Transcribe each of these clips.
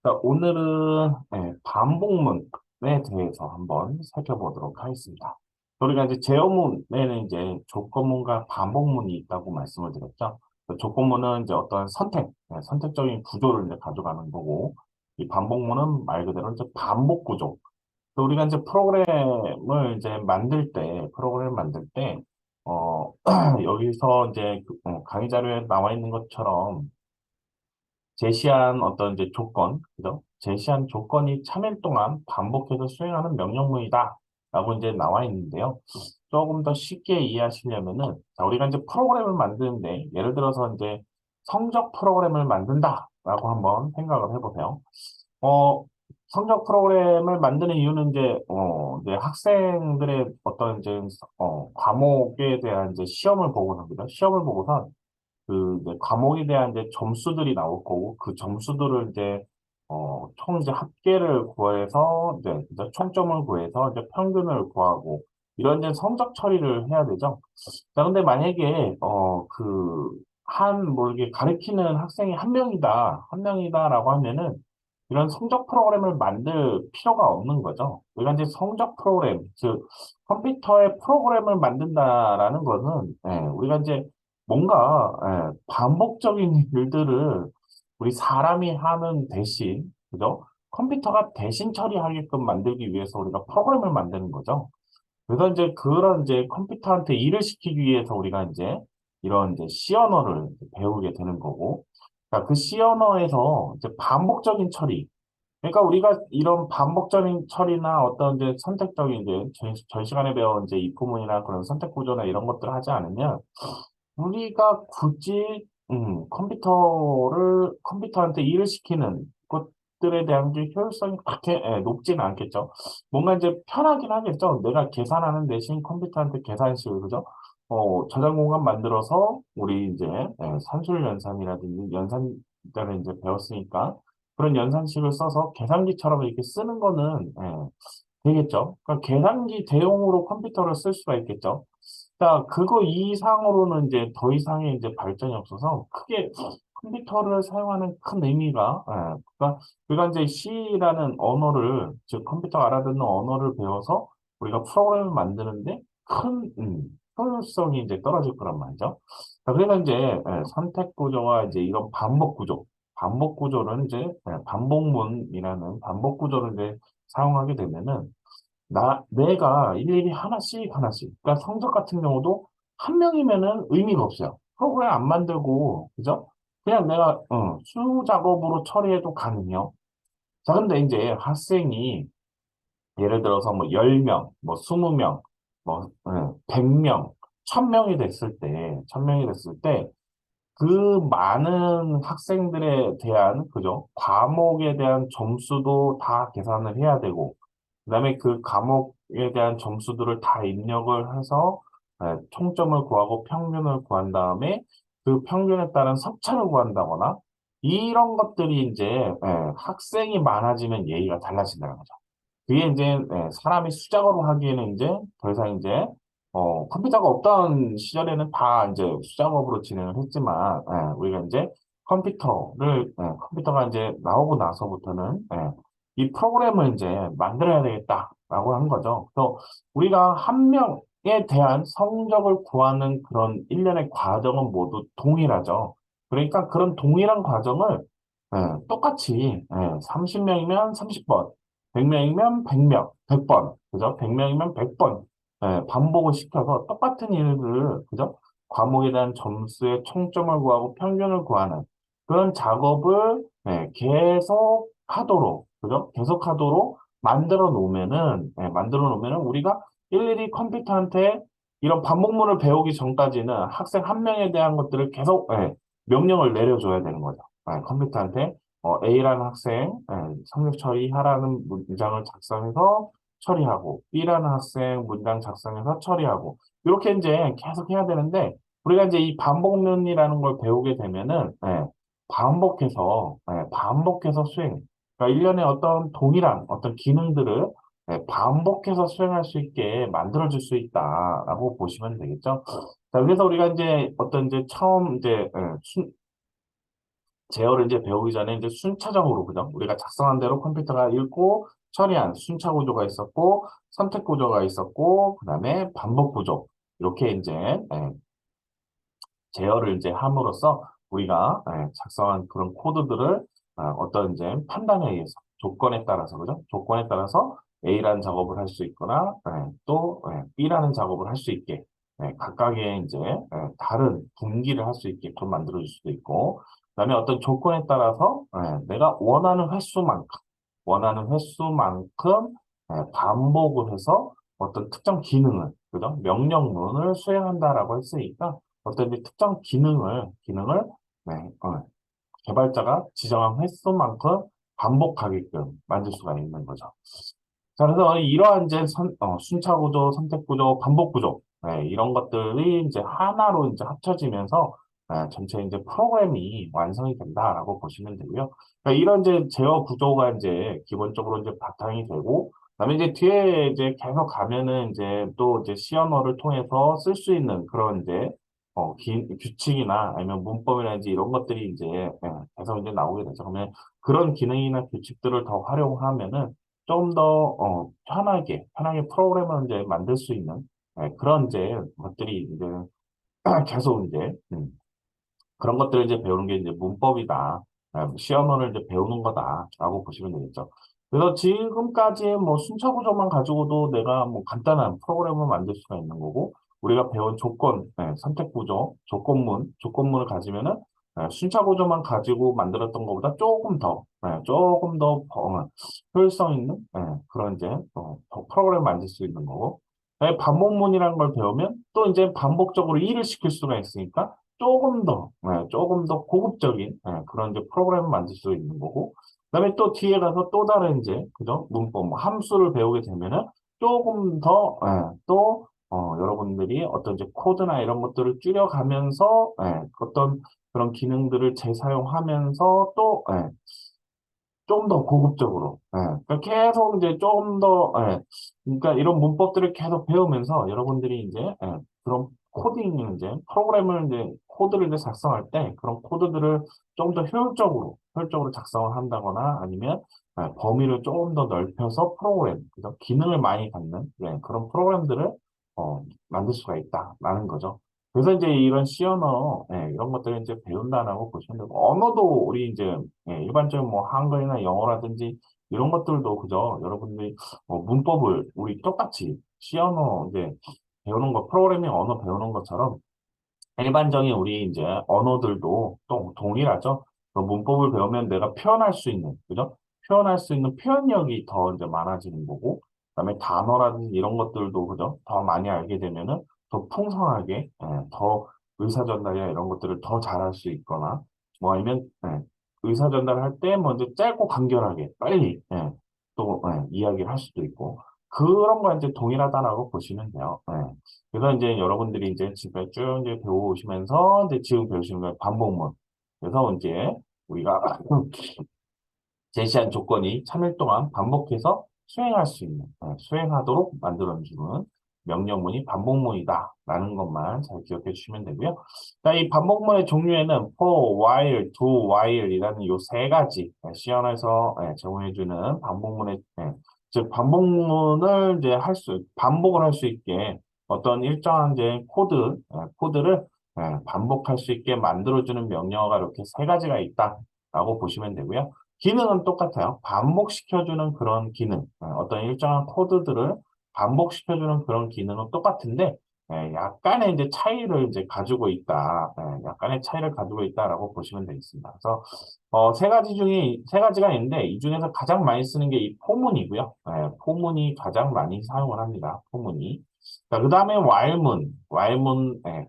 자, 오늘은 반복문에 대해서 한번 살펴보도록 하겠습니다. 우리가 이제 제어문에는 이제 조건문과 반복문이 있다고 말씀을 드렸죠. 그 조건문은 이제 어떤 선택적인 구조를 이제 가져가는 거고, 이 반복문은 말 그대로 이제 반복 구조. 또 우리가 이제 프로그램을 만들 때, 여기서 이제 강의 자료에 나와 있는 것처럼 제시한 어떤 이제 조건, 그죠? 제시한 조건이 3일 동안 반복해서 수행하는 명령문이다. 라고 이제 나와 있는데요. 조금 더 쉽게 이해하시려면은, 자, 우리가 이제 프로그램을 만드는데, 예를 들어서 이제 성적 프로그램을 만든다. 라고 한번 생각을 해보세요. 어, 성적 프로그램을 만드는 이유는 이제 학생들의 어떤 과목에 대한 이제 시험을 보고서, 그죠? 시험을 보고서 그 이제 과목에 대한 이제 점수들이 나올 거고 그 점수들을 이제 총 이제 합계를 구해서 이제 총점을 구해서 이제 평균을 구하고 이런 이제 성적 처리를 해야 되죠. 자, 근데 만약에 뭐 이렇게 가르치는 학생이 한 명이다라고 하면은 이런 성적 프로그램을 만들 필요가 없는 거죠. 우리가 이제 성적 프로그램, 즉 컴퓨터의 프로그램을 만든다라는 거는 우리가 이제 뭔가 반복적인 일들을 우리 사람이 하는 대신, 그죠? 컴퓨터가 대신 처리하게끔 만들기 위해서 우리가 프로그램을 만드는 거죠. 그래서 이제 그런 이제 컴퓨터한테 일을 시키기 위해서 우리가 이제 이런 이제 C 언어를 배우게 되는 거고, 그 C 언어에서 이제 반복적인 처리, 그러니까 우리가 이런 반복적인 처리나 어떤 이제 선택적인 이제 전 시간에 배운 이제 이프문이나 그런 선택 구조나 이런 것들을 하지 않으면 우리가 굳이 컴퓨터한테 일을 시키는 것들에 대한 게 효율성이 그렇게 높지는 않겠죠. 뭔가 이제 편하긴 하겠죠. 내가 계산하는 대신 컴퓨터한테 계산식을 그죠? 저장 공간 만들어서 우리 이제 산술 연산이라든지 연산자를 이제 배웠으니까 그런 연산식을 써서 계산기처럼 이렇게 쓰는 거는 되겠죠. 그러니까 계산기 대용으로 컴퓨터를 쓸 수가 있겠죠. 자, 그거 이상으로는 이제 더 이상의 이제 발전이 없어서 크게 컴퓨터를 사용하는 큰 의미가, 그러니까 이제 C라는 언어를, 즉 컴퓨터가 알아듣는 언어를 배워서 우리가 프로그램을 만드는데 효율성이 이제 떨어질 거란 말이죠. 자, 그래서 이제 선택 구조와 이제 이런 반복 구조를 이제 반복문이라는 반복 구조를 이제 사용하게 되면은 내가 일일이 하나씩. 그러니까 성적 같은 경우도 한 명이면은 의미가 없어요. 프로그램 안 만들고, 그죠? 그냥 내가, 수 작업으로 처리해도 가능해요. 자, 근데 이제 학생이 예를 들어서 뭐 10명, 뭐 20명, 뭐, 100명, 1000명이 됐을 때, 1000명이 됐을 때, 그 많은 학생들에 대한, 그죠? 과목에 대한 점수도 다 계산을 해야 되고, 그다음에 그 과목에 대한 점수들을 다 입력을 해서 총점을 구하고 평균을 구한 다음에 그 평균에 따른 석차를 구한다거나 이런 것들이 이제 학생이 많아지면 예의가 달라진다는 거죠. 그게 이제 사람이 수작업을 하기에는 이제 더 이상 이제 컴퓨터가 없던 시절에는 다 이제 수작업으로 진행을 했지만 우리가 이제 컴퓨터가 이제 나오고 나서부터는 이 프로그램을 이제 만들어야 되겠다라고 한 거죠. 그래서 우리가 한 명에 대한 성적을 구하는 그런 일련의 과정은 모두 동일하죠. 그러니까 그런 동일한 과정을 똑같이 30명이면 30번, 100명이면 100명, 100번, 그죠? 100명이면 100번 반복을 시켜서 똑같은 일을, 그죠? 과목에 대한 점수의 총점을 구하고 평균을 구하는 그런 작업을 계속 하도록, 그죠? 계속 하도록 만들어 놓으면은 우리가 일일이 컴퓨터한테 이런 반복문을 배우기 전까지는 학생 한 명에 대한 것들을 계속 명령을 내려줘야 되는 거죠. 컴퓨터한테 A라는 학생 성적 처리하라는 문장을 작성해서 처리하고 B라는 학생 문장 작성해서 처리하고 이렇게 이제 계속 해야 되는데 우리가 이제 이 반복론이라는 걸 배우게 되면은 반복해서 수행. 그러니까 일련의 어떤 동일한 어떤 기능들을 반복해서 수행할 수 있게 만들어줄 수 있다라고 보시면 되겠죠. 자, 그래서 우리가 이제 어떤 이제 처음 이제 제어를 이제 배우기 전에 이제 순차적으로, 그죠? 우리가 작성한 대로 컴퓨터가 읽고 처리한 순차 구조가 있었고, 선택 구조가 있었고, 그 다음에 반복 구조. 이렇게 이제, 제어를 이제 함으로써 우리가 작성한 그런 코드들을 어떤 이제 판단에 의해서 조건에 따라서 그죠? 조건에 따라서 A라는 작업을 할 수 있거나 또 B라는 작업을 할 수 있게 각각의 이제 다른 분기를 할 수 있게끔 만들어줄 수도 있고 그다음에 어떤 조건에 따라서 내가 원하는 횟수만큼 반복을 해서 어떤 특정 기능을 그죠? 명령문을 수행한다라고 했으니까 어떤 이제 특정 기능을 네, 개발자가 지정한 횟수만큼 반복하게끔 만들 수가 있는 거죠. 자, 그래서 이러한 이제 순차 구조, 선택 구조, 반복 구조, 이런 것들이 이제 하나로 이제 합쳐지면서 전체 이제 프로그램이 완성이 된다라고 보시면 되고요. 그러니까 이런 이제 제어 구조가 이제 기본적으로 이제 바탕이 되고, 그다음에 이제 뒤에 이제 계속 가면은 이제 또 이제 C 언어를 통해서 쓸 수 있는 그런 이제 규칙이나 아니면 문법이라든지 이런 것들이 이제 계속 이제 나오게 되죠. 그러면 그런 기능이나 규칙들을 더 활용하면은 좀 더 편하게 프로그램을 이제 만들 수 있는 그런 이제 것들이 이제 계속 이제 그런 것들을 이제 배우는 게 이제 문법이다. 시언어를 이제 배우는 거다라고 보시면 되겠죠. 그래서 지금까지 뭐 순차 구조만 가지고도 내가 뭐 간단한 프로그램을 만들 수가 있는 거고, 우리가 배운 선택 구조, 조건문을 가지면은 순차 구조만 가지고 만들었던 것보다 조금 더 효율성 있는 그런 이제 더 프로그램을 만들 수 있는 거고, 반복문이라는 걸 배우면 또 이제 반복적으로 일을 시킬 수가 있으니까 조금 더 고급적인 그런 이제 프로그램을 만들 수 있는 거고, 그다음에 또 뒤에 가서 또 다른 이제 그죠 문법, 뭐 함수를 배우게 되면은 조금 더 여러분들이 어떤 이제 코드나 이런 것들을 줄여가면서 어떤 그런 기능들을 재사용하면서 또 좀 더 고급적으로, 그러니까 계속 이제 좀 더, 그러니까 이런 문법들을 계속 배우면서 여러분들이 이제, 그런 이제 프로그램을 이제, 코드를 이제 작성할 때 그런 코드들을 좀 더 효율적으로 작성을 한다거나 아니면 범위를 조금 더 넓혀서 그죠? 기능을 많이 갖는, 그런 프로그램들을, 만들 수가 있다라는 거죠. 그래서 이제 이런 C 언어, 이런 것들을 이제 배운다라고 보시면 되고, 언어도 우리 이제 일반적인 뭐 한글이나 영어라든지 이런 것들도 그죠? 여러분들이 문법을 우리 똑같이 C 언어 이제 배우는 거, 프로그래밍 언어 배우는 것처럼 일반적인 우리 이제 언어들도 또 동일하죠. 그 문법을 배우면 내가 표현할 수 있는, 그죠? 표현할 수 있는 표현력이 더 이제 많아지는 거고, 그다음에 단어라든지 이런 것들도 그죠? 더 많이 알게 되면은 더 풍성하게, 더 의사 전달이나 이런 것들을 더 잘할 수 있거나, 뭐 아니면 의사 전달할 때 먼저 짧고 간결하게 빨리 이야기를 할 수도 있고 그런 거 이제 동일하다라고 보시면 돼요. 그래서 이제 여러분들이 이제 지금까지 쭉 이제 배워오시면서 이제 지금 배우시는 거예요. 반복문. 그래서 이제 우리가 제시한 조건이 3일 동안 반복해서 수행할 수 있는, 수행하도록 만들어주는 명령문이 반복문이다라는 것만 잘 기억해 주시면 되고요. 자, 이 반복문의 종류에는 for, while, do, while이라는 이 세 가지 시연에서 제공해주는 즉 반복문을 이제 반복을 할 수 있게 어떤 일정한 이제 코드를 반복할 수 있게 만들어주는 명령어가 이렇게 세 가지가 있다라고 보시면 되고요. 기능은 똑같아요. 반복시켜주는 그런 기능, 어떤 일정한 코드들을 반복시켜주는 그런 기능은 똑같은데, 약간의 이제 차이를 이제 가지고 있다, 약간의 차이를 가지고 있다라고 보시면 되겠습니다. 그래서 세 가지가 있는데 이 중에서 가장 많이 쓰는 게 이 포문이고요. 포문이 가장 많이 사용을 합니다. 포문이. 자, 그 다음에 와일문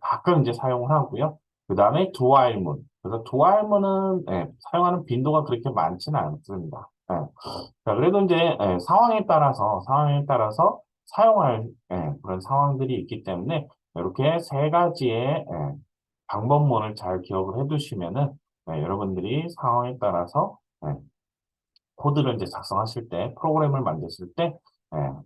가끔 이제 사용을 하고요. 그 다음에 두와일문. 그래서 두알문은 사용하는 빈도가 그렇게 많지는 않습니다. 자, 그래도 이제 상황에 따라서 사용할 그런 상황들이 있기 때문에 이렇게 세 가지의 방법문을 잘 기억을 해두시면은 여러분들이 상황에 따라서 코드를 이제 작성하실 때, 프로그램을 만드실 때,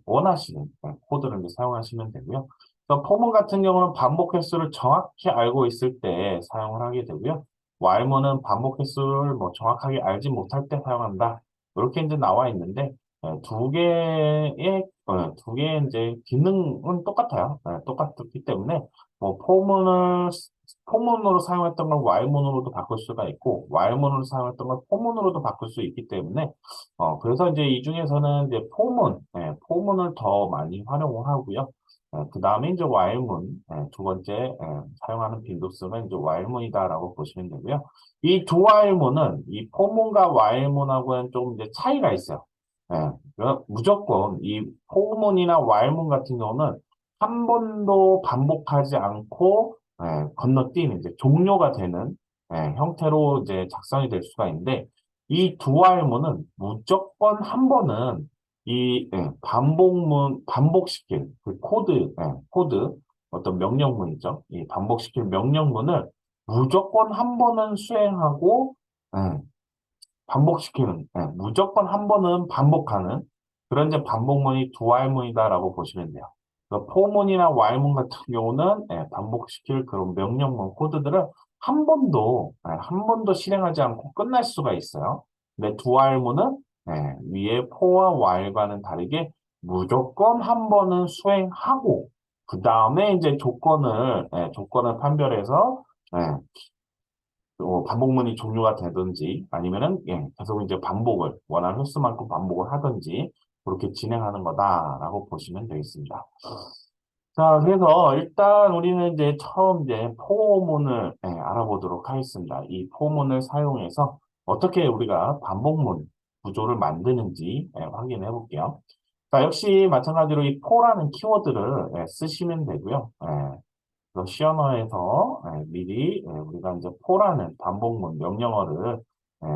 원하시는 코드를 이제 사용하시면 되고요. 그래서 포문 같은 경우는 반복 횟수를 정확히 알고 있을 때 사용을 하게 되고요. while문은 반복 횟수를 뭐 정확하게 알지 못할 때 사용한다. 이렇게 이제 나와 있는데, 두 개의 이제 기능은 똑같아요. 똑같기 때문에, 뭐, 포문으로 사용했던 걸 while문으로도 바꿀 수가 있고, while문으로 사용했던 걸 포문으로도 바꿀 수 있기 때문에, 그래서 이제 이 중에서는 이제 포문을 더 많이 활용을 하고요. 그 다음에 이제 while문, 두 번째, 사용하는 빈도수는 이제 while문이다라고 보시면 되고요. 이 두 while문은 이 포문과 while문하고는 조금 이제 차이가 있어요. 무조건 이 포문이나 while문 같은 경우는 한 번도 반복하지 않고 건너뛰는 이제 종료가 되는 형태로 이제 작성이 될 수가 있는데 이 두알문은 무조건 한 번은 이 반복시킬 그 코드 어떤 명령문이죠. 이 반복시킬 명령문을 무조건 한 번은 수행하고 예, 무조건 한 번은 반복하는 그런 이제 반복문이 두알문이다라고 보시면 돼요. 포문이나 while문 같은 경우는 반복시킬 그런 명령문 코드들을 한 번도 실행하지 않고 끝날 수가 있어요. 근데 dual문은 위에 for와 while과는 다르게 무조건 한 번은 수행하고 그 다음에 이제 조건을 판별해서 반복문이 종료가 되든지 아니면은 계속 이제 원하는 횟수만큼 반복을 하든지 그렇게 진행하는 거다라고 보시면 되겠습니다. 자, 그래서 일단 우리는 이제 처음 이제 포문을 알아보도록 하겠습니다. 이 포문을 사용해서 어떻게 우리가 반복문 구조를 만드는지 확인해 볼게요. 자, 역시 마찬가지로 이 포라는 키워드를 쓰시면 되고요. 그래서 시어너에서 미리 우리가 이제 포라는 반복문 명령어를 예,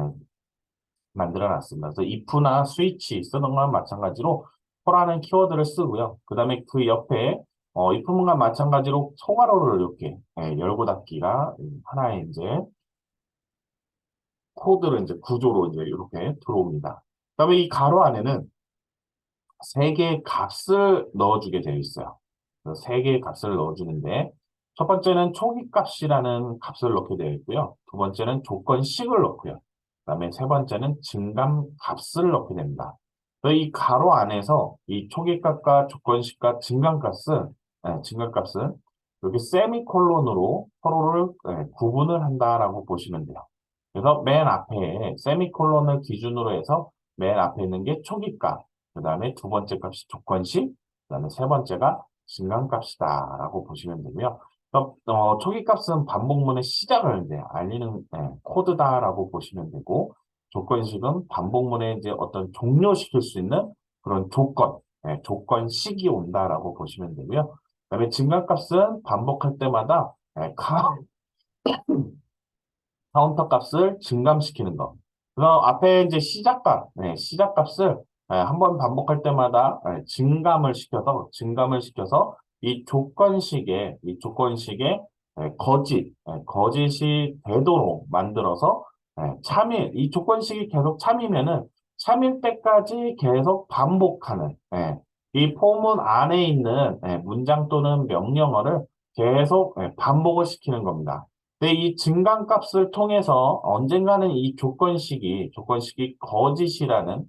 만들어 놨습니다. 그래서 if나 switch 쓰는 거랑 마찬가지로 for라는 키워드를 쓰고요. 그 다음에 그 옆에 if문과 마찬가지로 소괄호를 이렇게 열고 닫기가 하나의 이제 코드를 이제 구조로 이제 이렇게 들어옵니다. 그 다음에 이 가로 안에는 세 개의 값을 넣어주게 되어 있어요. 그래서 세 개의 값을 넣어주는데 첫 번째는 초기값이라는 값을 넣게 되어 있고요. 두 번째는 조건식을 넣고요. 그다음에 세 번째는 증감값을 넣게 됩니다. 그래서 이 가로 안에서 이 초기값과 조건식과 증감값은 이렇게 세미콜론으로 서로를 구분을 한다라고 보시면 돼요. 그래서 맨 앞에 세미콜론을 기준으로 해서 맨 앞에 있는 게 초기값, 그 다음에 두 번째 값이 조건식, 그 다음에 세 번째가 증감값이다라고 보시면 되고요. 초기값은 반복문의 시작을 이제 알리는 코드다라고 보시면 되고, 조건식은 반복문에 이제 어떤 종료시킬 수 있는 그런 조건식이 온다라고 보시면 되고요. 그다음에 증감값은 반복할 때마다 카운터 값을 증감시키는 거. 그래서 앞에 이제 시작값을 한 번 반복할 때마다 증감을 시켜서 이 조건식의 거짓이 되도록 만들어서 이 조건식이 계속 참이면은 때까지 계속 반복하는, 이 포문 안에 있는 문장 또는 명령어를 계속 반복을 시키는 겁니다. 근데 이 증감값을 통해서 언젠가는 이 조건식이 거짓이라는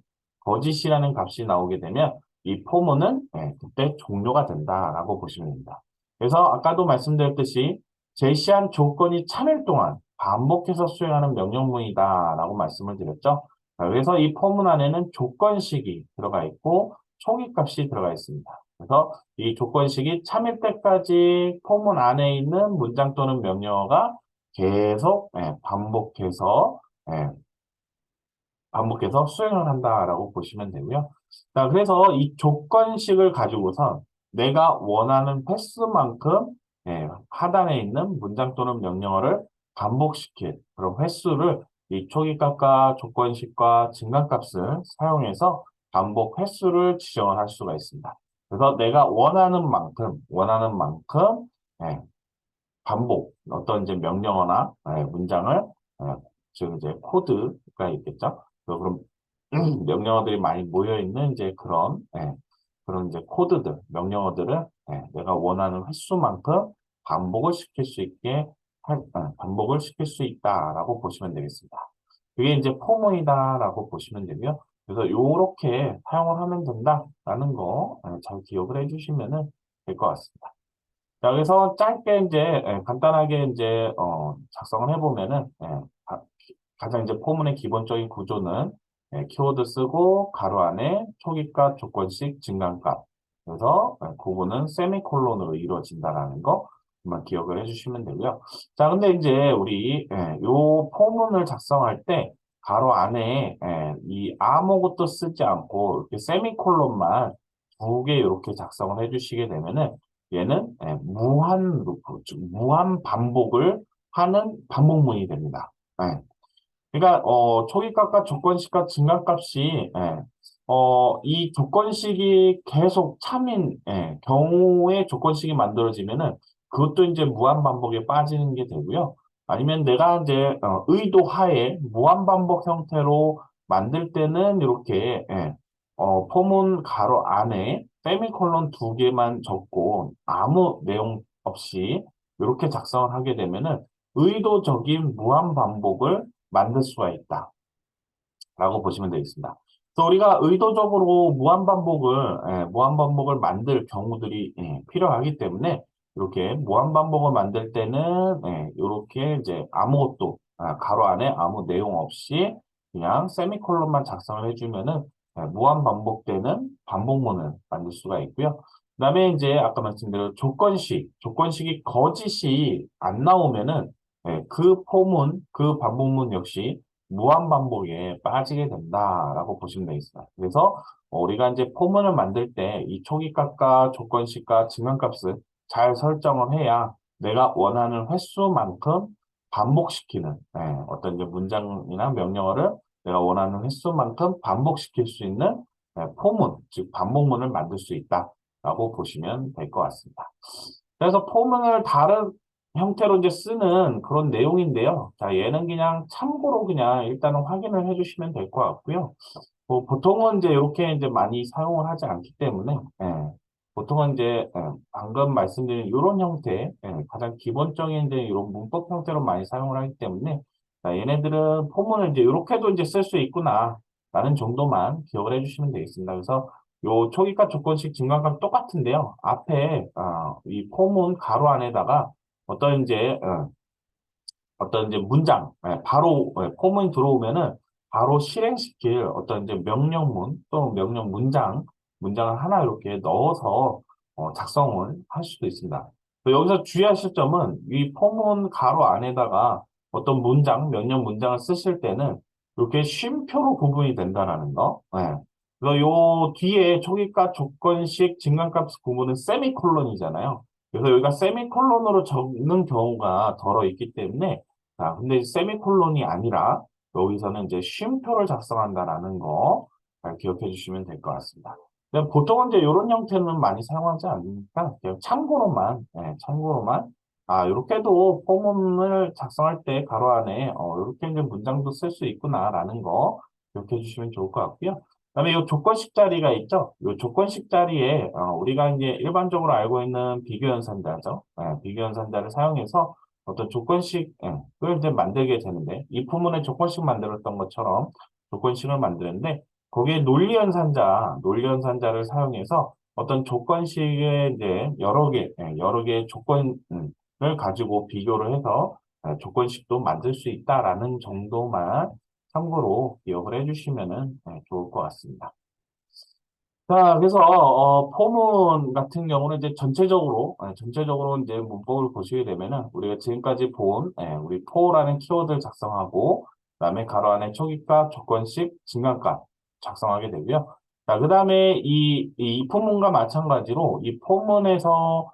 값이 나오게 되면 이 포문은 그때 종료가 된다라고 보시면 됩니다. 그래서 아까도 말씀드렸듯이 제시한 조건이 참일 동안 반복해서 수행하는 명령문이다라고 말씀을 드렸죠. 자, 그래서 이 포문 안에는 조건식이 들어가 있고 초기값이 들어가 있습니다. 그래서 이 조건식이 참일 때까지 포문 안에 있는 문장 또는 명령어가 계속 반복해서 수행을 한다라고 보시면 되고요. 자, 그래서 이 조건식을 가지고선 내가 원하는 횟수만큼 하단에 있는 문장 또는 명령어를 반복시킬 그런 횟수를 이 초기값과 조건식과 증가값을 사용해서 반복 횟수를 지정을 할 수가 있습니다. 그래서 내가 원하는 만큼 예, 어떤 이제 명령어나 문장을 즉 이제 코드가 있겠죠. 그럼 명령어들이 많이 모여 있는 이제 그런 이제 명령어들을 내가 원하는 횟수만큼 반복을 시킬 수 있게 반복을 시킬 수 있다라고 보시면 되겠습니다. 그게 이제 포문이다라고 보시면 되고요. 그래서 요렇게 사용을 하면 된다라는 거 잘 기억을 해주시면은 될 것 같습니다. 자, 그래서 짧게 이제 간단하게 이제 작성을 해보면은 가장 이제 포문의 기본적인 구조는 키워드 쓰고 가로 안에 초기값, 조건식, 증가값. 그래서 구분은 세미콜론으로 이루어진다라는 거만 기억을 해주시면 되고요. 자, 근데 이제 우리 요 포문을 작성할 때 가로 안에 이 아무것도 쓰지 않고 이렇게 세미콜론만 두 개 이렇게 작성을 해주시게 되면은 얘는 무한 루프, 즉 무한 반복을 하는 반복문이 됩니다. 그러니까 초기값과 조건식과 증가값이 이 조건식이 계속 참인 경우에 조건식이 만들어지면은 그것도 이제 무한 반복에 빠지는 게 되고요. 아니면 내가 이제 의도하에 무한 반복 형태로 만들 때는 이렇게 포문 가로 안에 세미콜론 두 개만 적고 아무 내용 없이 이렇게 작성을 하게 되면은 의도적인 무한 반복을 만들 수가 있다라고 보시면 되겠습니다. 그래서 우리가 의도적으로 무한 반복을 만들 경우들이 필요하기 때문에 이렇게 무한 반복을 만들 때는 이렇게 이제 아무것도 가로 안에 아무 내용 없이 그냥 세미콜론만 작성을 해주면은 무한 반복되는 반복문을 만들 수가 있고요. 그다음에 이제 아까 말씀드린 조건식이 거짓이 안 나오면은 그 포문, 그 반복문 역시 무한 반복에 빠지게 된다라고 보시면 되겠습니다. 그래서 우리가 이제 포문을 만들 때 이 초기값과 조건식과 증가값을 잘 설정을 해야 내가 원하는 횟수만큼 반복시키는 어떤 이제 문장이나 명령어를 내가 원하는 횟수만큼 반복시킬 수 있는 포문, 즉 반복문을 만들 수 있다라고 보시면 될 것 같습니다. 그래서 포문을 다른 형태로 이제 쓰는 그런 내용인데요. 자, 얘는 그냥 참고로 그냥 일단은 확인을 해주시면 될 것 같고요. 뭐 보통은 이제 이렇게 이제 많이 사용을 하지 않기 때문에, 보통은 이제 방금 말씀드린 이런 형태, 가장 기본적인 이제 이런 문법 형태로 많이 사용을 하기 때문에, 자, 얘네들은 포문을 이제 이렇게도 이제 쓸 수 있구나, 라는 정도만 기억을 해주시면 되겠습니다. 그래서 요 초기값 조건식 증가값 똑같은데요. 앞에 이 포문 가로 안에다가 어떤 이제 어떤 이제 문장 바로 포문이 들어오면은 바로 실행시킬 어떤 이제 명령문 또는 명령 문장을 하나 이렇게 넣어서 작성을 할 수도 있습니다. 여기서 주의하실 점은 이 포문 가로 안에다가 어떤 명령 문장을 쓰실 때는 이렇게 쉼표로 구분이 된다라는 거. 그래서 요 뒤에 초기값 조건식 증가값 구분은 세미콜론이잖아요. 그래서 여기가 세미콜론으로 적는 경우가 덜어 있기 때문에 자, 근데 세미콜론이 아니라 여기서는 이제 쉼표를 작성한다라는 거 잘 기억해 주시면 될 것 같습니다. 근데 보통은 이제 이런 형태는 많이 사용하지 않으니까 그냥 참고로만 이렇게도 포문을 작성할 때 가로 안에 이렇게 이제 문장도 쓸 수 있구나라는 거 기억해 주시면 좋을 것 같고요. 그다음에 이 조건식 자리가 있죠. 이 조건식 자리에 우리가 이제 일반적으로 알고 있는 비교연산자죠. 비교연산자를 사용해서 어떤 조건식을 이제 만들게 되는데, 이 부문에 조건식 만들었던 것처럼 조건식을 만드는데, 거기에 논리연산자를 사용해서 어떤 조건식의 이제 여러 개의 조건을 가지고 비교를 해서 조건식도 만들 수 있다라는 정도만 참고로 기억을 해주시면은 좋을 것 같습니다. 자, 그래서 포문 같은 경우는 이제 전체적으로 이제 문법을 보시게 되면은 우리가 지금까지 본 우리 포라는 키워드를 작성하고 그다음에 가로 안에 초기값, 조건식, 증가값 작성하게 되고요. 자, 그다음에 이 포문과 마찬가지로 이 포문에서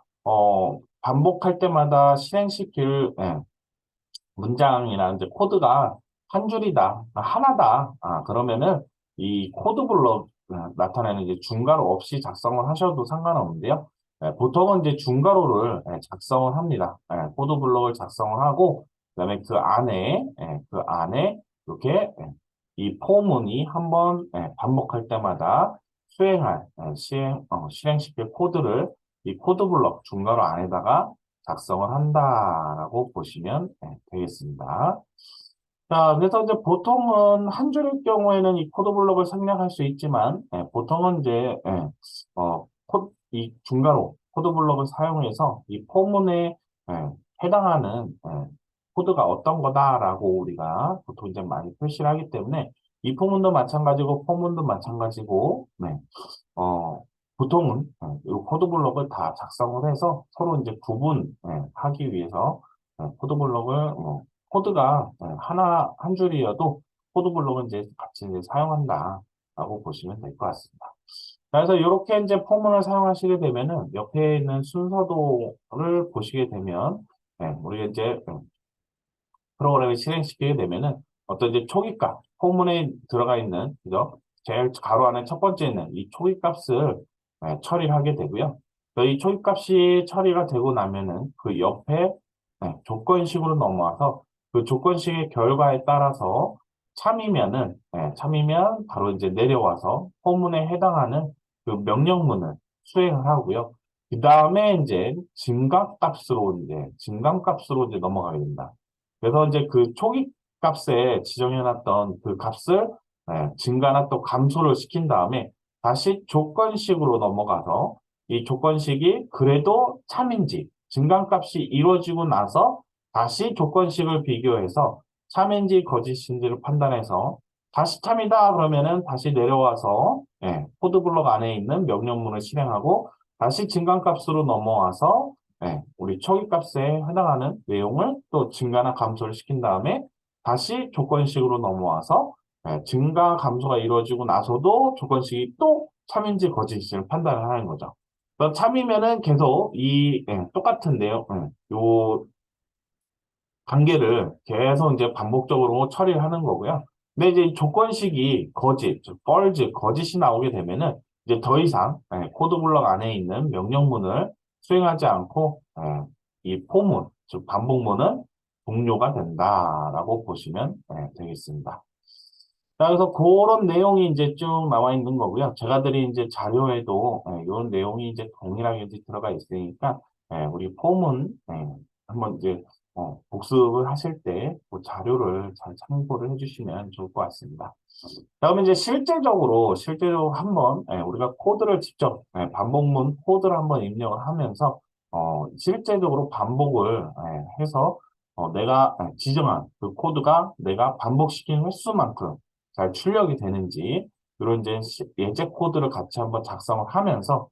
반복할 때마다 실행시킬 문장이나 이제 코드가 한 줄이다, 하나다. 그러면은 이 코드 블록 나타내는 이제 중괄호 없이 작성을 하셔도 상관없는데요. 보통은 이제 중괄호를 작성을 합니다. 코드 블록을 작성을 하고 그다음에 그 안에 이렇게 이 포문이 한번 반복할 때마다 실행시킬 코드를 이 코드 블록 중괄호 안에다가 작성을 한다라고 보시면 되겠습니다. 자, 그래서 이제 보통은 한 줄일 경우에는 이 코드 블록을 생략할 수 있지만, 보통은 이제, 이 중괄호 코드 블록을 사용해서 이 포문에 해당하는 코드가 어떤 거다라고 우리가 보통 이제 많이 표시를 하기 때문에 이 포문도 마찬가지고 포문도 마찬가지고, 어, 보통은 이 코드 블록을 다 작성을 해서 서로 이제 구분하기 위해서 코드 블록을 코드가 한 줄이어도 코드 블록은 이제 같이 이제 사용한다라고 보시면 될 것 같습니다. 그래서 이렇게 이제 포문을 사용하시게 되면은 옆에 있는 순서도를 보시게 되면 우리가 이제 프로그램을 실행시키게 되면은 어떤 이제 초기값, 포문에 들어가 있는, 그죠? 제일 가로 안에 첫 번째 있는 이 초기값을 처리를 하게 되고요. 이 초기값이 처리가 되고 나면은 그 옆에 조건식으로 넘어와서 그 조건식의 결과에 따라서 참이면 바로 이제 내려와서 포문에 해당하는 그 명령문을 수행을 하고요. 그 다음에 이제 증가값으로 이제 넘어가게 됩니다. 그래서 이제 그 초기 값에 지정해놨던 그 값을 증가나 또 감소를 시킨 다음에 다시 조건식으로 넘어가서 이 조건식이 그래도 참인지 증가값이 이루어지고 나서 다시 조건식을 비교해서 참인지 거짓인지를 판단해서 다시 참이다 그러면은 다시 내려와서 코드 블록 안에 있는 명령문을 실행하고 다시 증가값으로 넘어와서 우리 초기값에 해당하는 내용을 또 증가나 감소를 시킨 다음에 다시 조건식으로 넘어와서 증가 감소가 이루어지고 나서도 조건식이 또 참인지 거짓인지를 판단을 하는 거죠. 그래서 참이면은 계속 이 똑같은 내용, 요 단계를 계속 이제 반복적으로 처리를 하는 거고요. 근데 이제 이 조건식이 거짓, 즉 false, 거짓이 나오게 되면은 이제 더 이상 코드 블록 안에 있는 명령문을 수행하지 않고 이 포문, 즉 반복문은 종료가 된다라고 보시면 되겠습니다. 자, 그래서 그런 내용이 이제 쭉 나와 있는 거고요. 제가 드린 이제 자료에도 이런 내용이 이제 동일하게 이제 들어가 있으니까 우리 포문 한번 이제 복습을 하실 때 그 자료를 잘 참고를 해주시면 좋을 것 같습니다. 다음에 이제 실제적으로 한번 우리가 코드를 직접 반복문 코드를 한번 입력을 하면서 실제적으로 반복을 해서 내가 지정한 그 코드가 내가 반복시킨 횟수만큼 잘 출력이 되는지 이런 이제 예제 코드를 같이 한번 작성을 하면서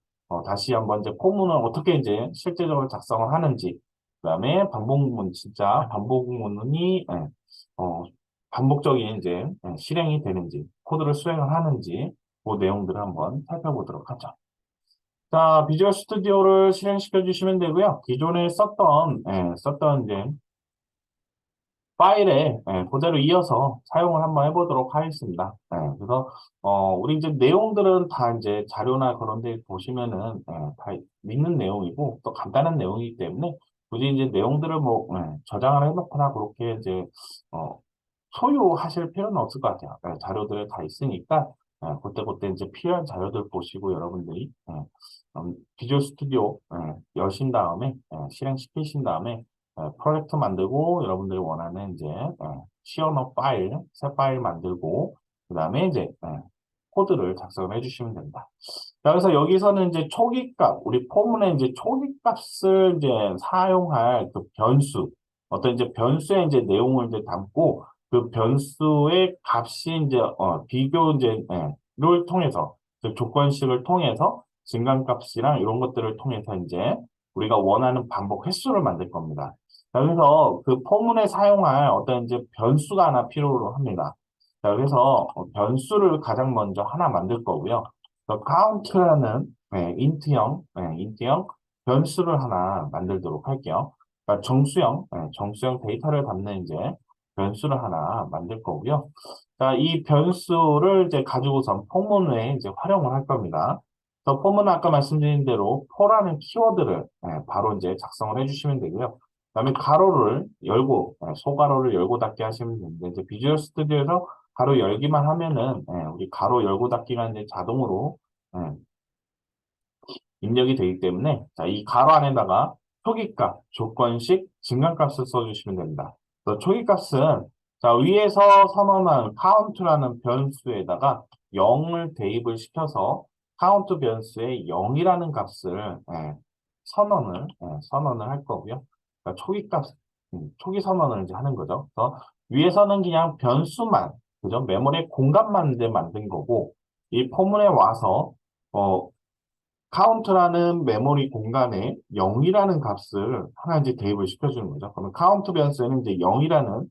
다시 한번 이제 포문을 어떻게 이제 실제적으로 작성을 하는지 그다음에 진짜 반복문이 어, 반복적인 이제 실행이 되는지, 코드를 수행을 하는지, 그 내용들을 한번 살펴보도록 하죠. 자, 비주얼 스튜디오를 실행시켜 주시면 되고요. 기존에 썼던 이제 파일에 그대로 이어서 사용을 한번 해보도록 하겠습니다. 그래서 우리 이제 내용들은 다 이제 자료나 그런 데 보시면은 다 있는 내용이고 또 간단한 내용이기 때문에 굳이 이제 내용들을 뭐 저장을 해놓거나 그렇게 이제 어, 소유하실 필요는 없을 것 같아요. 자료들 다 있으니까 그때 이제 필요한 자료들 보시고 여러분들이 비주얼 스튜디오 여신 다음에 실행시키신 다음에 프로젝트 만들고 여러분들이 원하는 이제 시어너 파일, 새 파일 만들고 그 다음에 이제 코드를 작성을 해주시면 됩니다. 자, 그래서 여기서는 이제 초기값, 우리 포문에 이제 초기값을 이제 사용할 그 변수, 어떤 이제 변수의 이제 내용을 이제 담고 그 변수의 값이 이제 비교 이제 를 통해서 즉 조건식을 통해서 증가값이랑 이런 것들을 통해서 이제 우리가 원하는 반복 횟수를 만들 겁니다. 자, 그래서 그 포문에 사용할 어떤 이제 변수가 하나 필요로 합니다. 자, 그래서 변수를 가장 먼저 하나 만들 거고요. count라는 인트형 변수를 하나 만들도록 할게요. 그러니까 정수형 데이터를 담는 이제 변수를 하나 만들 거고요. 자, 이 변수를 이제 가지고선 포문에 이제 활용을 할 겁니다. 그래서 포문은 아까 말씀드린 대로 포라는 키워드를 바로 이제 작성을 해주시면 되고요. 그다음에 가로를 열고 소가로를 열고 닫기 하시면 되는데 이제 비주얼 스튜디오에서 가로 열기만 하면은 우리 가로 열고 닫기가 이제 자동으로 예, 입력이 되기 때문에 자, 이 가로 안에다가 초기값, 조건식, 증가값을 써주시면 됩니다. 그래서 초기값은 자, 위에서 선언한 count라는 변수에다가 0을 대입을 시켜서 count 변수에 0이라는 값을 선언을 할 거고요. 그러니까 초기값, 초기 선언을 이제 하는 거죠. 그래서 위에서는 그냥 변수만, 그죠? 메모리 공간만 이제 만든 거고, 이 포문에 와서 어, 카운트라는 메모리 공간에 0이라는 값을 하나 이제 대입을 시켜주는 거죠. 그러면 카운트 변수에는 이제 0이라는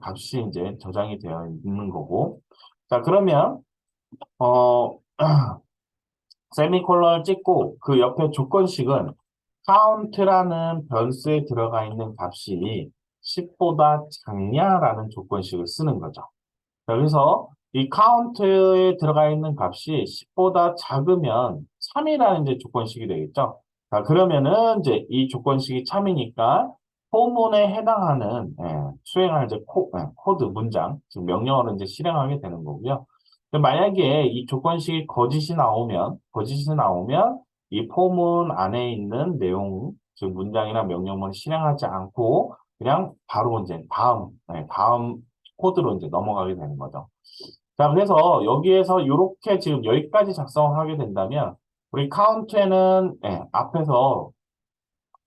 값이 이제 저장이 되어 있는 거고. 자, 그러면, 세미콜론을 찍고 그 옆에 조건식은 count라는 변수에 들어가 있는 값이 10보다 작냐라는 조건식을 쓰는 거죠. 자, 그래서 이 카운트에 들어가 있는 값이 10보다 작으면 참이라는 이제 조건식이 되겠죠. 자, 그러면은 이제 이 조건식이 참이니까 포문에 해당하는 수행할 이제 코드 문장, 즉 명령어를 이제 실행하게 되는 거고요. 근데 만약에 이 조건식이 거짓이 나오면 이 포문 안에 있는 내용, 즉 문장이나 명령문을 실행하지 않고 그냥 바로 이제 다음 코드로 이제 넘어가게 되는 거죠. 자, 그래서 여기에서 이렇게 지금 여기까지 작성을 하게 된다면 우리 카운트에는 앞에서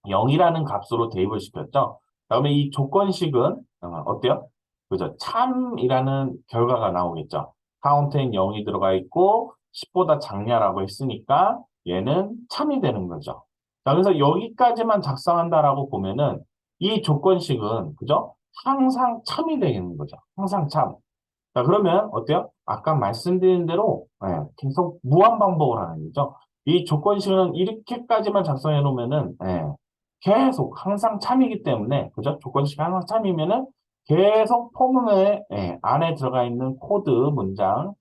0이라는 값으로 대입을 시켰죠. 그다음에 이 조건식은 어때요? 그죠? 참이라는 결과가 나오겠죠. 카운트엔 0이 들어가 있고 10보다 작냐라고 했으니까 얘는 참이 되는 거죠. 자, 그래서 여기까지만 작성한다라고 보면은 이 조건식은 그죠? 항상 참이 되는 거죠. 항상 참. 자, 그러면 어때요? 아까 말씀드린 대로 계속 무한 반복을 하는 거죠. 이 조건식은 이렇게까지만 작성해 놓으면은 계속 항상 참이기 때문에 그죠? 조건식 항상 참이면은 계속 포문에 안에 들어가 있는 코드 문장을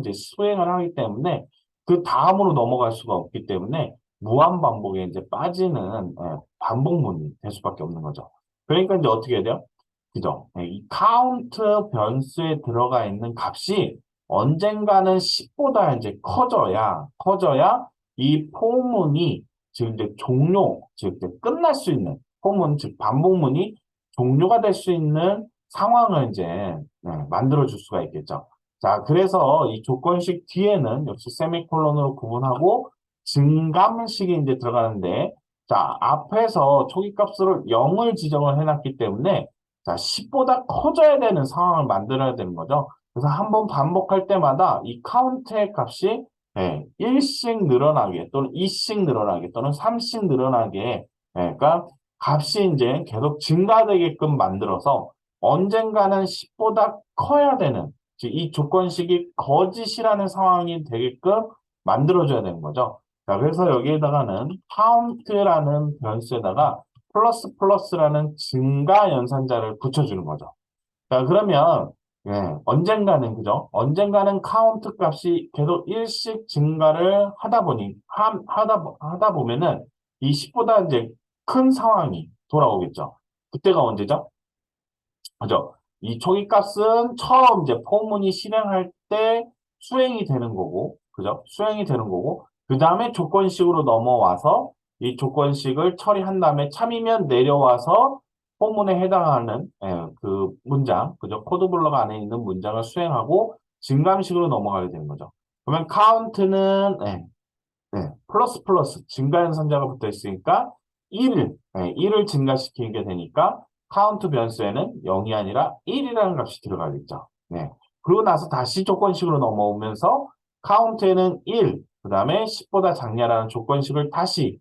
이제 수행을 하기 때문에 그 다음으로 넘어갈 수가 없기 때문에 무한 반복에 이제 빠지는 반복문이 될 수밖에 없는 거죠. 그러니까 이제 어떻게 해야 돼요? 그죠? 이 카운트 변수에 들어가 있는 값이 언젠가는 10보다 이제 커져야 이 포문이 즉 이제 즉 이제 끝날 수 있는 포문, 즉 반복문이 종료가 될 수 있는 상황을 이제 만들어 줄 수가 있겠죠. 자, 그래서 이 조건식 뒤에는 역시 세미콜론으로 구분하고 증감식이 이제 들어가는데 자, 앞에서 초기값으로 0을 지정을 해놨기 때문에 자, 10보다 커져야 되는 상황을 만들어야 되는 거죠. 그래서 한 번 반복할 때마다 이 카운트의 값이 1씩 늘어나게 또는 2씩 늘어나게 또는 3씩 늘어나게 그러니까 값이 이제 계속 증가되게끔 만들어서 언젠가는 10보다 커야 되는 즉 이 조건식이 거짓이라는 상황이 되게끔 만들어줘야 되는 거죠. 자, 그래서 여기에다가는 count라는 변수에다가 플러스 플러스라는 증가 연산자를 붙여주는 거죠. 자, 그러면, 언젠가는, 그죠? 언젠가는 카운트 값이 계속 일씩 증가를 하다 보면은 이 10보다 이제 큰 상황이 돌아오겠죠. 그때가 언제죠? 그죠? 이 초기값은 처음 이제 포문이 실행할 때 수행이 되는 거고, 그죠? 수행이 되는 거고, 그 다음에 조건식으로 넘어와서 이 조건식을 처리한 다음에 참이면 내려와서 포문에 해당하는 그 문장, 그죠? 코드 블록 안에 있는 문장을 수행하고 증감식으로 넘어가게 되는 거죠. 그러면 카운트는 플러스 플러스 증가연산자가 붙어 있으니까 1을 증가시키게 되니까 카운트 변수에는 0이 아니라 1이라는 값이 들어가겠죠. 네. 그리고 나서 다시 조건식으로 넘어오면서 카운트에는 1, 그 다음에 10보다 작냐라는 조건식을 다시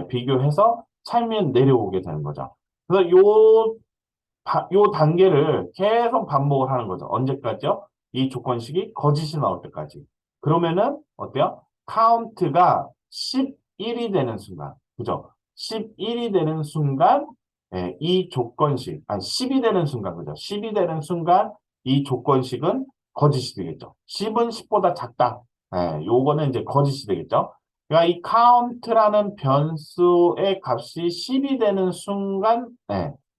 비교해서 참면 내려오게 되는 거죠. 그래서 요 단계를 계속 반복을 하는 거죠. 언제까지요? 이 조건식이 거짓이 나올 때까지. 그러면은 어때요? 카운트가 11이 되는 순간, 그죠? 11이 되는 순간, 이 조건식, 아니, 10이 되는 순간, 그죠? 10이 되는 순간, 이 조건식은 거짓이 되겠죠. 10은 10보다 작다. 요거는 이제 거짓이 되겠죠. 그러니까 이 카운트라는 변수의 값이 10이 되는 순간,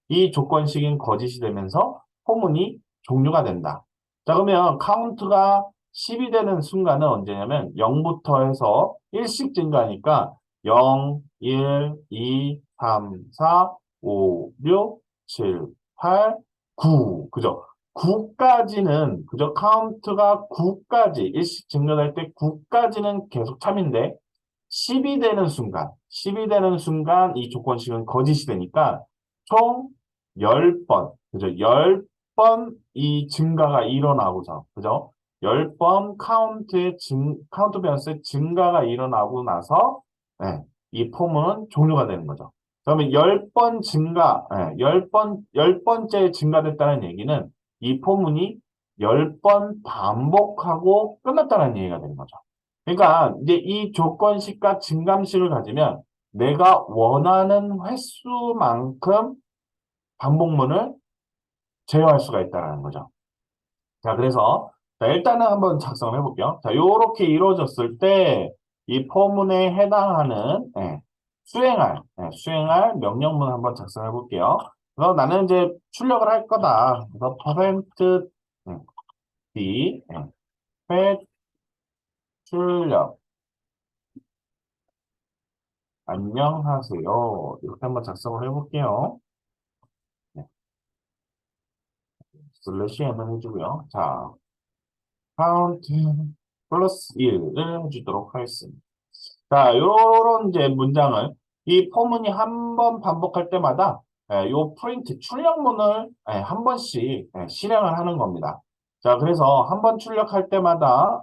이 조건식인 거짓이 되면서 포문이 종료가 된다. 자, 그러면 카운트가 10이 되는 순간은 언제냐면 0부터 해서 1씩 증가하니까 0, 1, 2, 3, 4, 5, 6, 7, 8, 9. 그죠? 9까지는, 그죠? 카운트가 9까지, 일씩 증가할 때 9까지는 계속 참인데, 10이 되는 순간, 10이 되는 순간 이 조건식은 거짓이 되니까 총 10번, 그죠? 10번 이 증가가 일어나고서, 그죠? 10번 카운트 변수의 증가가 일어나고 나서, 예, 이 포문은 종료가 되는 거죠. 그러면 10번 증가, 예, 10번째 증가됐다는 얘기는 이 포문이 10번 반복하고 끝났다는 얘기가 되는 거죠. 그러니까 이제 이 조건식과 증감식을 가지면 내가 원하는 횟수만큼 반복문을 제어할 수가 있다는 거죠. 자, 그래서 자, 일단은 한번 작성을 해볼게요. 자, 요렇게 이루어졌을 때 이 포문에 해당하는 수행할 명령문 한번 작성해 볼게요. 그래서 나는 이제 출력을 할 거다. 그래서 퍼센트 D 회 출력 안녕하세요. 이렇게 한번 작성을 해볼게요. 네, 슬래시 n을 해주고요. 자, 카운트 플러스 1을 해주도록 하겠습니다. 자, 요런 이제 문장을 이 포문이 한 번 반복할 때마다 요 프린트 출력문을 한 번씩 실행을 하는 겁니다. 자, 그래서 한 번 출력할 때마다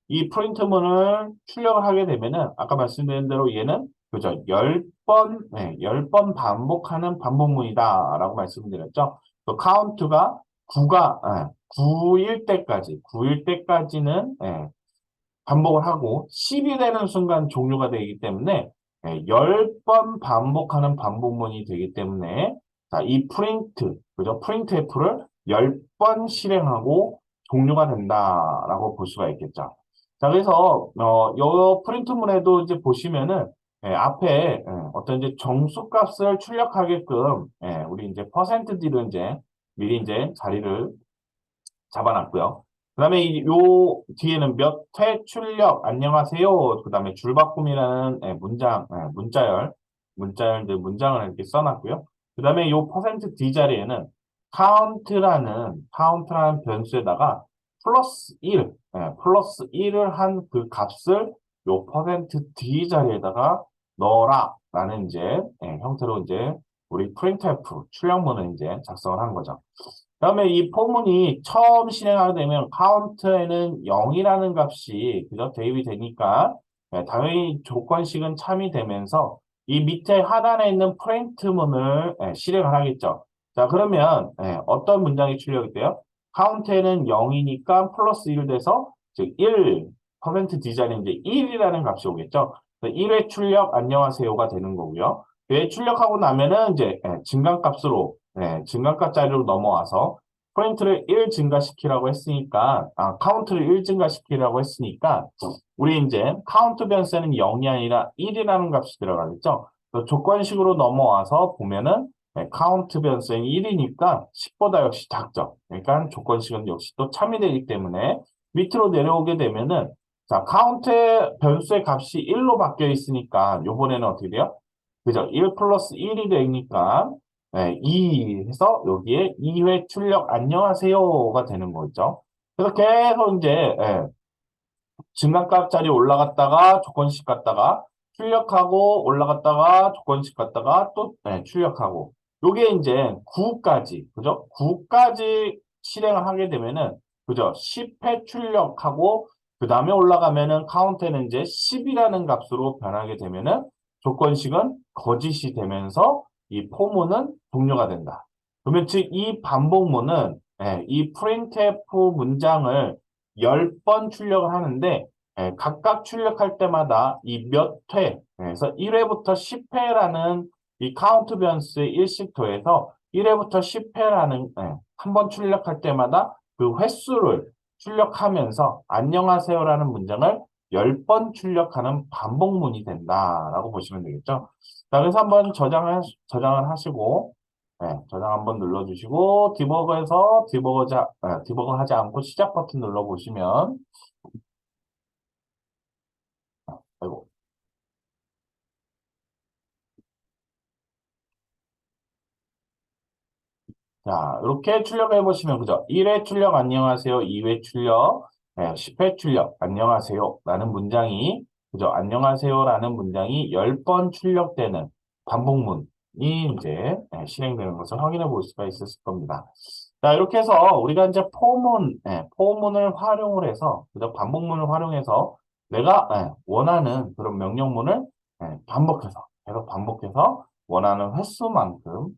이 프린트문을 출력을 하게 되면은 아까 말씀드린 대로 얘는 그죠? 10번, 10번 반복하는 반복문이다라고 말씀드렸죠. 또 카운트가 9일 때까지는 반복을 하고 10이 되는 순간 종료가 되기 때문에 10번 반복하는 반복문이 되기 때문에 자, 이 프린트, 그죠? 프린트 F를 10번 실행하고 종료가 된다라고 볼 수가 있겠죠. 자, 그래서 요 프린트문에도 이제 보시면은 앞에 어떤 이제 정수값을 출력하게끔 우리 이제 퍼센트 D를 이제 미리 이제 자리를 잡아놨고요. 그 다음에 요 뒤에는 몇 회 출력, 안녕하세요. 그 다음에 줄바꿈이라는 문자열들 문장을 이렇게 써놨고요. 그 다음에 요 퍼센트 D 자리에는 카운트라는 변수에다가 플러스 1, 플러스 1을 한 그 값을 요 퍼센트 D 자리에다가 넣어라. 라는 이제, 형태로 이제 우리 printf 출력문을 이제 작성을 한 거죠. 그다음에 이 포문이 처음 실행하게 되면 카운트에는 0이라는 값이 그죠? 대입이 되니까 당연히 조건식은 참이 되면서 이 밑에 하단에 있는 프린트문을 실행을 하겠죠. 자, 그러면 어떤 문장이 출력이 돼요? 카운트에는 0이니까 플러스 1 돼서 즉 1, 퍼센트 D 자리에 이제 1이라는 값이 오겠죠. 1회 출력 안녕하세요가 되는 거고요. 출력하고 나면은 이제 증가값으로 증가값 자리로 넘어와서 포인트를 1 증가시키라고 했으니까 카운트를 1 증가시키라고 했으니까 우리 이제 카운트 변수에는 0이 아니라 1이라는 값이 들어가겠죠. 조건식으로 넘어와서 보면은 카운트 변수는 1이니까 10보다 역시 작죠. 그러니까 조건식은 역시 또 참이되기 때문에 밑으로 내려오게 되면은 자, 카운트 변수의 값이 1로 바뀌어 있으니까 요번에는 어떻게 돼요? 그죠? 1 플러스 1이 되니까 2 해서 여기에 2회 출력 안녕하세요가 되는 거죠. 그래서 계속 이제 증가값 자리 올라갔다가 조건식 갔다가 출력하고 올라갔다가 조건식 갔다가 또 출력하고 요게 이제 9까지 그죠? 9까지 실행을 하게 되면은 그죠? 10회 출력하고 그 다음에 올라가면은 카운트는 이제 10이라는 값으로 변하게 되면은 조건식은 거짓이 되면서 이 포문은 종료가 된다. 그러면 즉 이 반복문은 이 printf 문장을 10번 출력을 하는데 각각 출력할 때마다 이 몇 회, 그래서 1회부터 10회라는 이 카운트 변수의 일씩 더해서 1회부터 10회라는 한 번 출력할 때마다 그 횟수를 출력하면서 안녕하세요라는 문장을 10번 출력하는 반복문이 된다라고 보시면 되겠죠. 자, 그래서 한번 저장을 하시고 저장 한번 눌러주시고 디버거 하지 않고 시작 버튼 눌러보시면 아이고, 자, 이렇게 출력해 보시면, 그죠? 1회 출력 안녕하세요. 2회 출력, 10회 출력 안녕하세요. 라는 문장이, 그죠? 안녕하세요. 라는 문장이 10번 출력되는 반복문이 이제 실행되는 것을 확인해 볼 수가 있었을 겁니다. 자, 이렇게 해서 우리가 이제 포문을 활용을 해서, 그죠? 반복문을 활용해서 내가 원하는 그런 명령문을 반복해서, 계속 반복해서 원하는 횟수만큼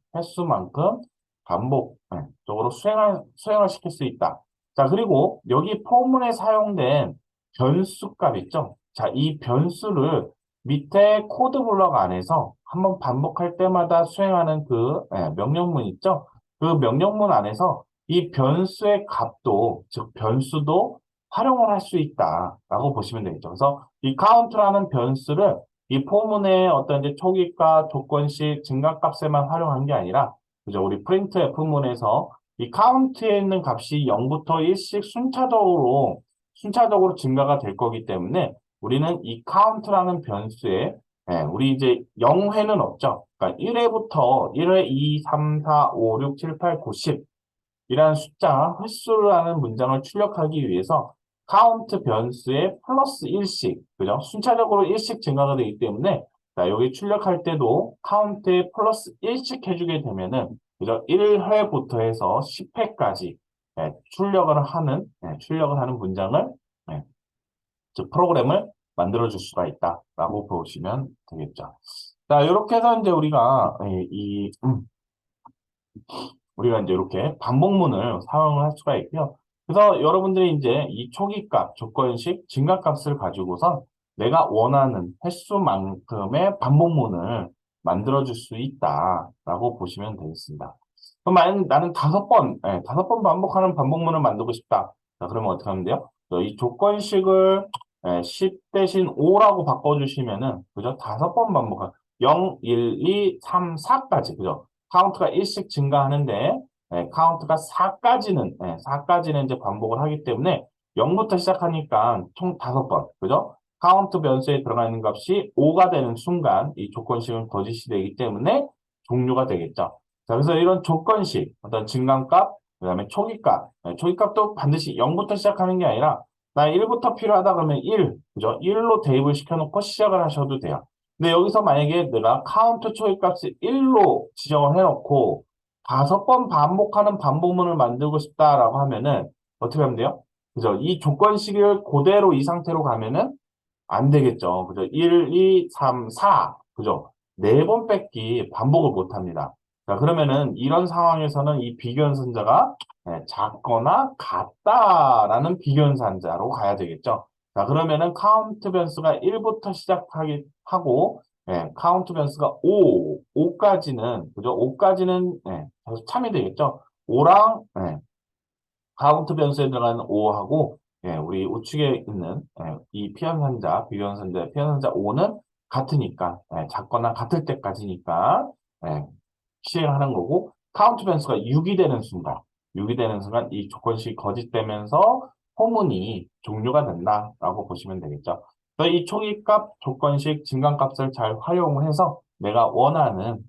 반복적으로 수행을 시킬 수 있다. 자, 그리고 여기 포문에 사용된 변수값 있죠? 자, 이 변수를 밑에 코드 블럭 안에서 한번 반복할 때마다 수행하는 그 명령문 있죠? 그 명령문 안에서 이 변수의 값도, 즉 변수도 활용을 할 수 있다라고 보시면 되겠죠. 그래서 이 count라는 변수를 이 포문의 어떤 이제 초기가 조건식 증가값에만 활용한 게 아니라 그죠? 우리 프린트 F문에서 이 카운트에 있는 값이 0부터 1씩 순차적으로 증가가 될 거기 때문에 우리는 이 카운트라는 변수에 우리 이제 0회는 없죠. 그러니까 1회부터 1회, 2, 3, 4, 5, 6, 7, 8, 9, 10 이라는 숫자, 횟수라는 문장을 출력하기 위해서 카운트 변수에 플러스 1씩, 그죠? 순차적으로 1씩 증가가 되기 때문에 자, 여기 출력할 때도 카운트에 플러스 1씩 해주게 되면은 그죠? 1회부터 해서 10회까지 출력을 하는 문장을 예, 즉 프로그램을 만들어 줄 수가 있다라고 보시면 되겠죠. 자, 이렇게 해서 이제 우리가 이제 이렇게 반복문을 사용을 할 수가 있고요. 그래서 여러분들이 이제 이 초기값, 조건식, 증가값을 가지고선 내가 원하는 횟수만큼의 반복문을 만들어줄 수 있다라고 보시면 되겠습니다. 그럼 만약 나는 5번, 5번 반복하는 반복문을 만들고 싶다. 자, 그러면 어떻게 하면 돼요? 이 조건식을 10 대신 5라고 바꿔주시면은, 그죠? 5번 반복한, 0, 1, 2, 3, 4까지, 그죠? 카운트가 1씩 증가하는데 카운트가 4까지는 이제 반복을 하기 때문에 0부터 시작하니까 총 5번, 그죠? 카운트 변수에 들어가 있는 값이 5가 되는 순간 이 조건식은 거짓이 되기 때문에 종료가 되겠죠. 자, 그래서 이런 조건식, 어떤 증가값, 그다음에 초기값, 초기값도 반드시 0부터 시작하는 게 아니라 나 1부터 필요하다 그러면 1, 그죠? 1로 대입을 시켜놓고 시작을 하셔도 돼요. 근데 여기서 만약에 내가 카운트 초기값을 1로 지정을 해놓고 5번 반복하는 반복문을 만들고 싶다라고 하면은 어떻게 하면 돼요? 그죠? 이 조건식을 그대로 이 상태로 가면은 안 되겠죠. 그죠? 1, 2, 3, 4. 그죠? 4번 뺏기 반복을 못 합니다. 자, 그러면은 이런 상황에서는 이 비견선자가 작거나 같다라는 비견산자로 가야 되겠죠. 자, 그러면은 카운트 변수가 1부터 시작하기 하고 카운트 변수가 5까지는 그죠? 5까지는 계속 참이 되겠죠. 5랑 카운트 변수에 들어가는 5하고 우리 우측에 있는 이 피현산자 5는 같으니까 작거나 같을 때까지니까 실행하는 거고 카운트 변수가 6이 되는 순간 이 조건식이 거짓되면서 포문이 종료가 된다라고 보시면 되겠죠. 그래서 이 초기값 조건식 증가값을 잘 활용을 해서 내가 원하는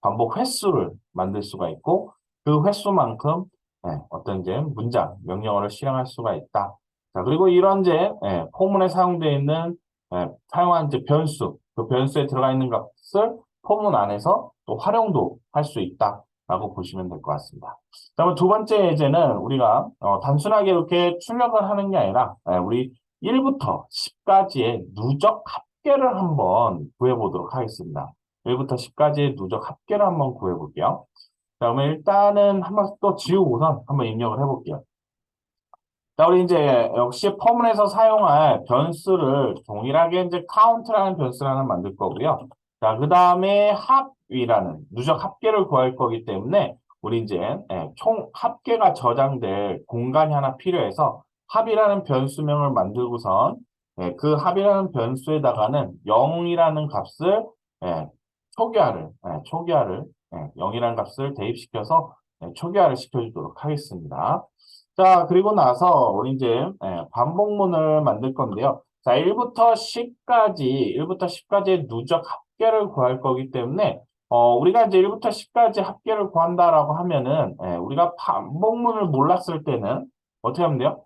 반복 횟수를 만들 수가 있고 그 횟수만큼 어떤 이제 문장, 명령어를 실행할 수가 있다. 자, 그리고 이런 이제 포문에 사용되어 있는 사용한 이제 변수, 그 변수에 들어가 있는 값을 포문 안에서 또 활용도 할 수 있다라고 보시면 될 것 같습니다. 그다음에 두 번째 예제는 우리가 단순하게 이렇게 출력을 하는 게 아니라 우리 1부터 10까지의 누적 합계를 한번 구해보도록 하겠습니다. 1부터 10까지의 누적 합계를 한번 구해볼게요. 그러면 일단은 한번 또 지우고선 한번 입력을 해볼게요. 자, 우리 이제 역시 포문에서 사용할 변수를 동일하게 이제 count라는 변수를 하나 만들 거고요. 자, 그 다음에 합이라는 누적 합계를 구할 거기 때문에 우리 이제 총 합계가 저장될 공간이 하나 필요해서 합이라는 변수명을 만들고선 그 합이라는 변수에다가는 0이라는 값을 예, 초기화를 0이라는 값을 대입시켜서 초기화를 시켜주도록 하겠습니다. 자, 그리고 나서 우리 이제 반복문을 만들 건데요. 자, 1부터 10까지의 누적 합계를 구할 거기 때문에 우리가 이제 1부터 10까지 합계를 구한다라고 하면은, 우리가 반복문을 몰랐을 때는 어떻게 하면 돼요?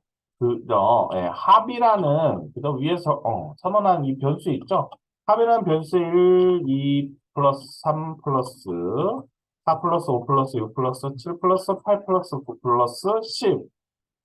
합이라는, 그저 위에서, 선언한 이 변수 있죠? 합이라는 변수 1, 2 플러스 3 플러스 4 플러스 5 플러스 6 플러스 7 플러스 8 플러스 9 플러스 10.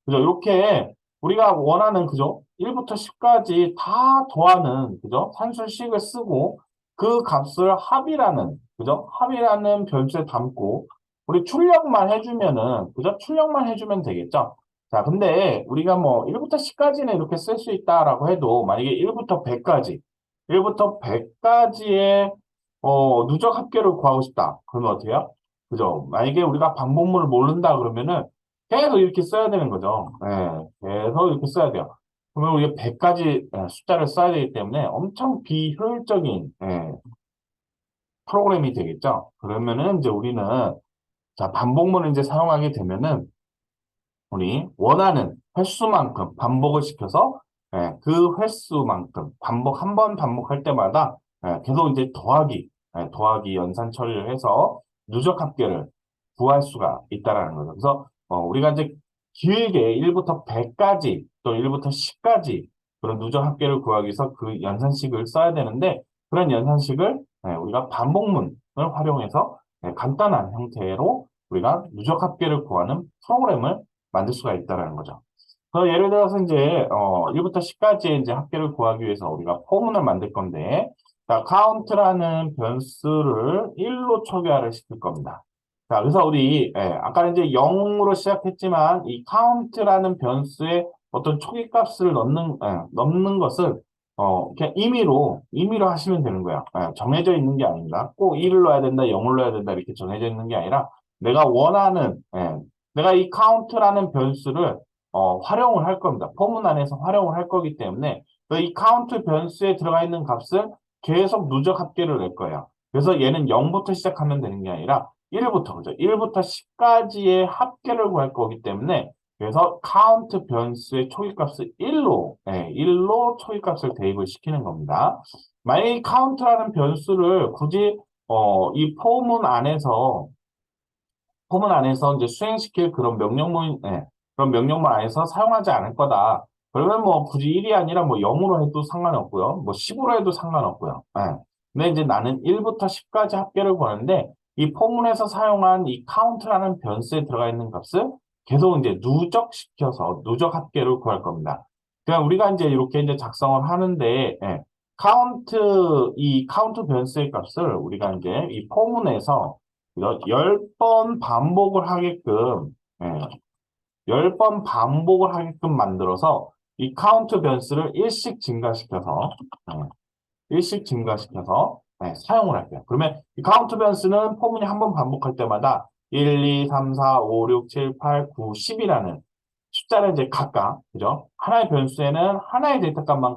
그죠? 이렇게 우리가 원하는 그죠? 1부터 10까지 다 더하는 그죠? 산술식을 쓰고 그 값을 합이라는 그죠? 합이라는 변수에 담고 우리 출력만 해주면은 그죠? 출력만 해주면 되겠죠? 자, 근데 우리가 뭐 1부터 10까지는 이렇게 쓸 수 있다라고 해도 만약에 1부터 100까지 1부터 100까지의 누적 합계를 구하고 싶다. 그러면 어떻게 해요? 그죠? 만약에 우리가 반복문을 모른다 그러면은 계속 이렇게 써야 되는 거죠. 계속 이렇게 써야 돼요. 그러면 우리가 100가지 숫자를 써야 되기 때문에 엄청 비효율적인 프로그램이 되겠죠. 그러면은 이제 우리는 자, 반복문을 이제 사용하게 되면은 우리 원하는 횟수만큼 반복을 시켜서 그 횟수만큼 한 번 반복할 때마다 계속 이제 더하기 연산 처리를 해서 누적 합계를 구할 수가 있다라는 거죠. 그래서 우리가 이제 길게 1부터 100까지 또 1부터 10까지 그런 누적 합계를 구하기 위해서 그 연산식을 써야 되는데 그런 연산식을 우리가 반복문을 활용해서 간단한 형태로 우리가 누적 합계를 구하는 프로그램을 만들 수가 있다라는 거죠. 예를 들어서 이제 1부터 10까지의 이제 합계를 구하기 위해서 우리가 포문을 만들 건데 자, count라는 변수를 1로 초기화를 시킬 겁니다. 자, 그래서 우리 아까 이제 0으로 시작했지만 이 count라는 변수에 어떤 초기값을 넣는 것을 그냥 임의로 하시면 되는 거예요. 정해져 있는 게 아닙니다. 꼭 1을 넣어야 된다, 0을 넣어야 된다 이렇게 정해져 있는 게 아니라 내가 원하는 내가 이 count라는 변수를 활용을 할 겁니다. 포문 안에서 활용을 할 거기 때문에 이 count 변수에 들어가 있는 값을 계속 누적 합계를 낼 거예요. 그래서 얘는 0부터 시작하면 되는 게 아니라 1부터, 그죠? 1부터 10까지의 합계를 구할 거기 때문에 그래서 count 변수의 초기값을 1로 초기값을 대입을 시키는 겁니다. 만약에 이 count라는 변수를 굳이 이 포문 안에서 이제 수행시킬 그런 명령문 안에서 사용하지 않을 거다. 그러면 뭐 굳이 1이 아니라 뭐 0으로 해도 상관없고요. 뭐 10으로 해도 상관없고요. 근데 이제 나는 1부터 10까지 합계를 구하는데 이 포문에서 사용한 이 count라는 변수에 들어가 있는 값을 계속 이제 누적시켜서 누적 합계를 구할 겁니다. 그냥 우리가 이제 이렇게 이제 작성을 하는데 이 count 변수의 값을 우리가 이제 이 포문에서 10번 반복을 하게끔, 예, 10번 반복을 하게끔 만들어서 이 카운트 변수를 일씩 증가시켜서 사용을 할게요. 그러면 이 카운트 변수는 포문이 한 번 반복할 때마다 1, 2, 3, 4, 5, 6, 7, 8, 9, 10이라는 숫자를 이제 각각, 그죠? 하나의 변수에는 하나의 데이터값만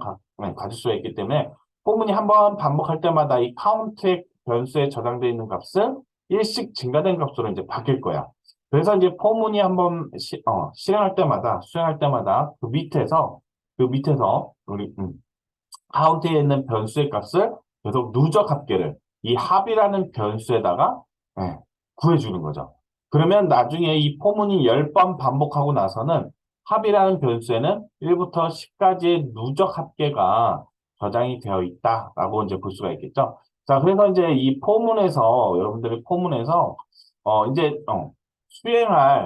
가질 수가 있기 때문에 포문이 한 번 반복할 때마다 이 카운트 변수에 저장되어 있는 값은 일씩 증가된 값으로 이제 바뀔 거야. 그래서 이제 포문이 한번 수행할 때마다 그 밑에서 우리 카운트에 있는 변수의 값을 계속 누적 합계를 이 합이라는 변수에다가 예, 구해주는 거죠. 그러면 나중에 이 포문이 10번 반복하고 나서는 합이라는 변수에는 1부터 10까지의 누적 합계가 저장이 되어 있다라고 이제 볼 수가 있겠죠. 자, 그래서 이제 이 여러분들이 포문에서 이제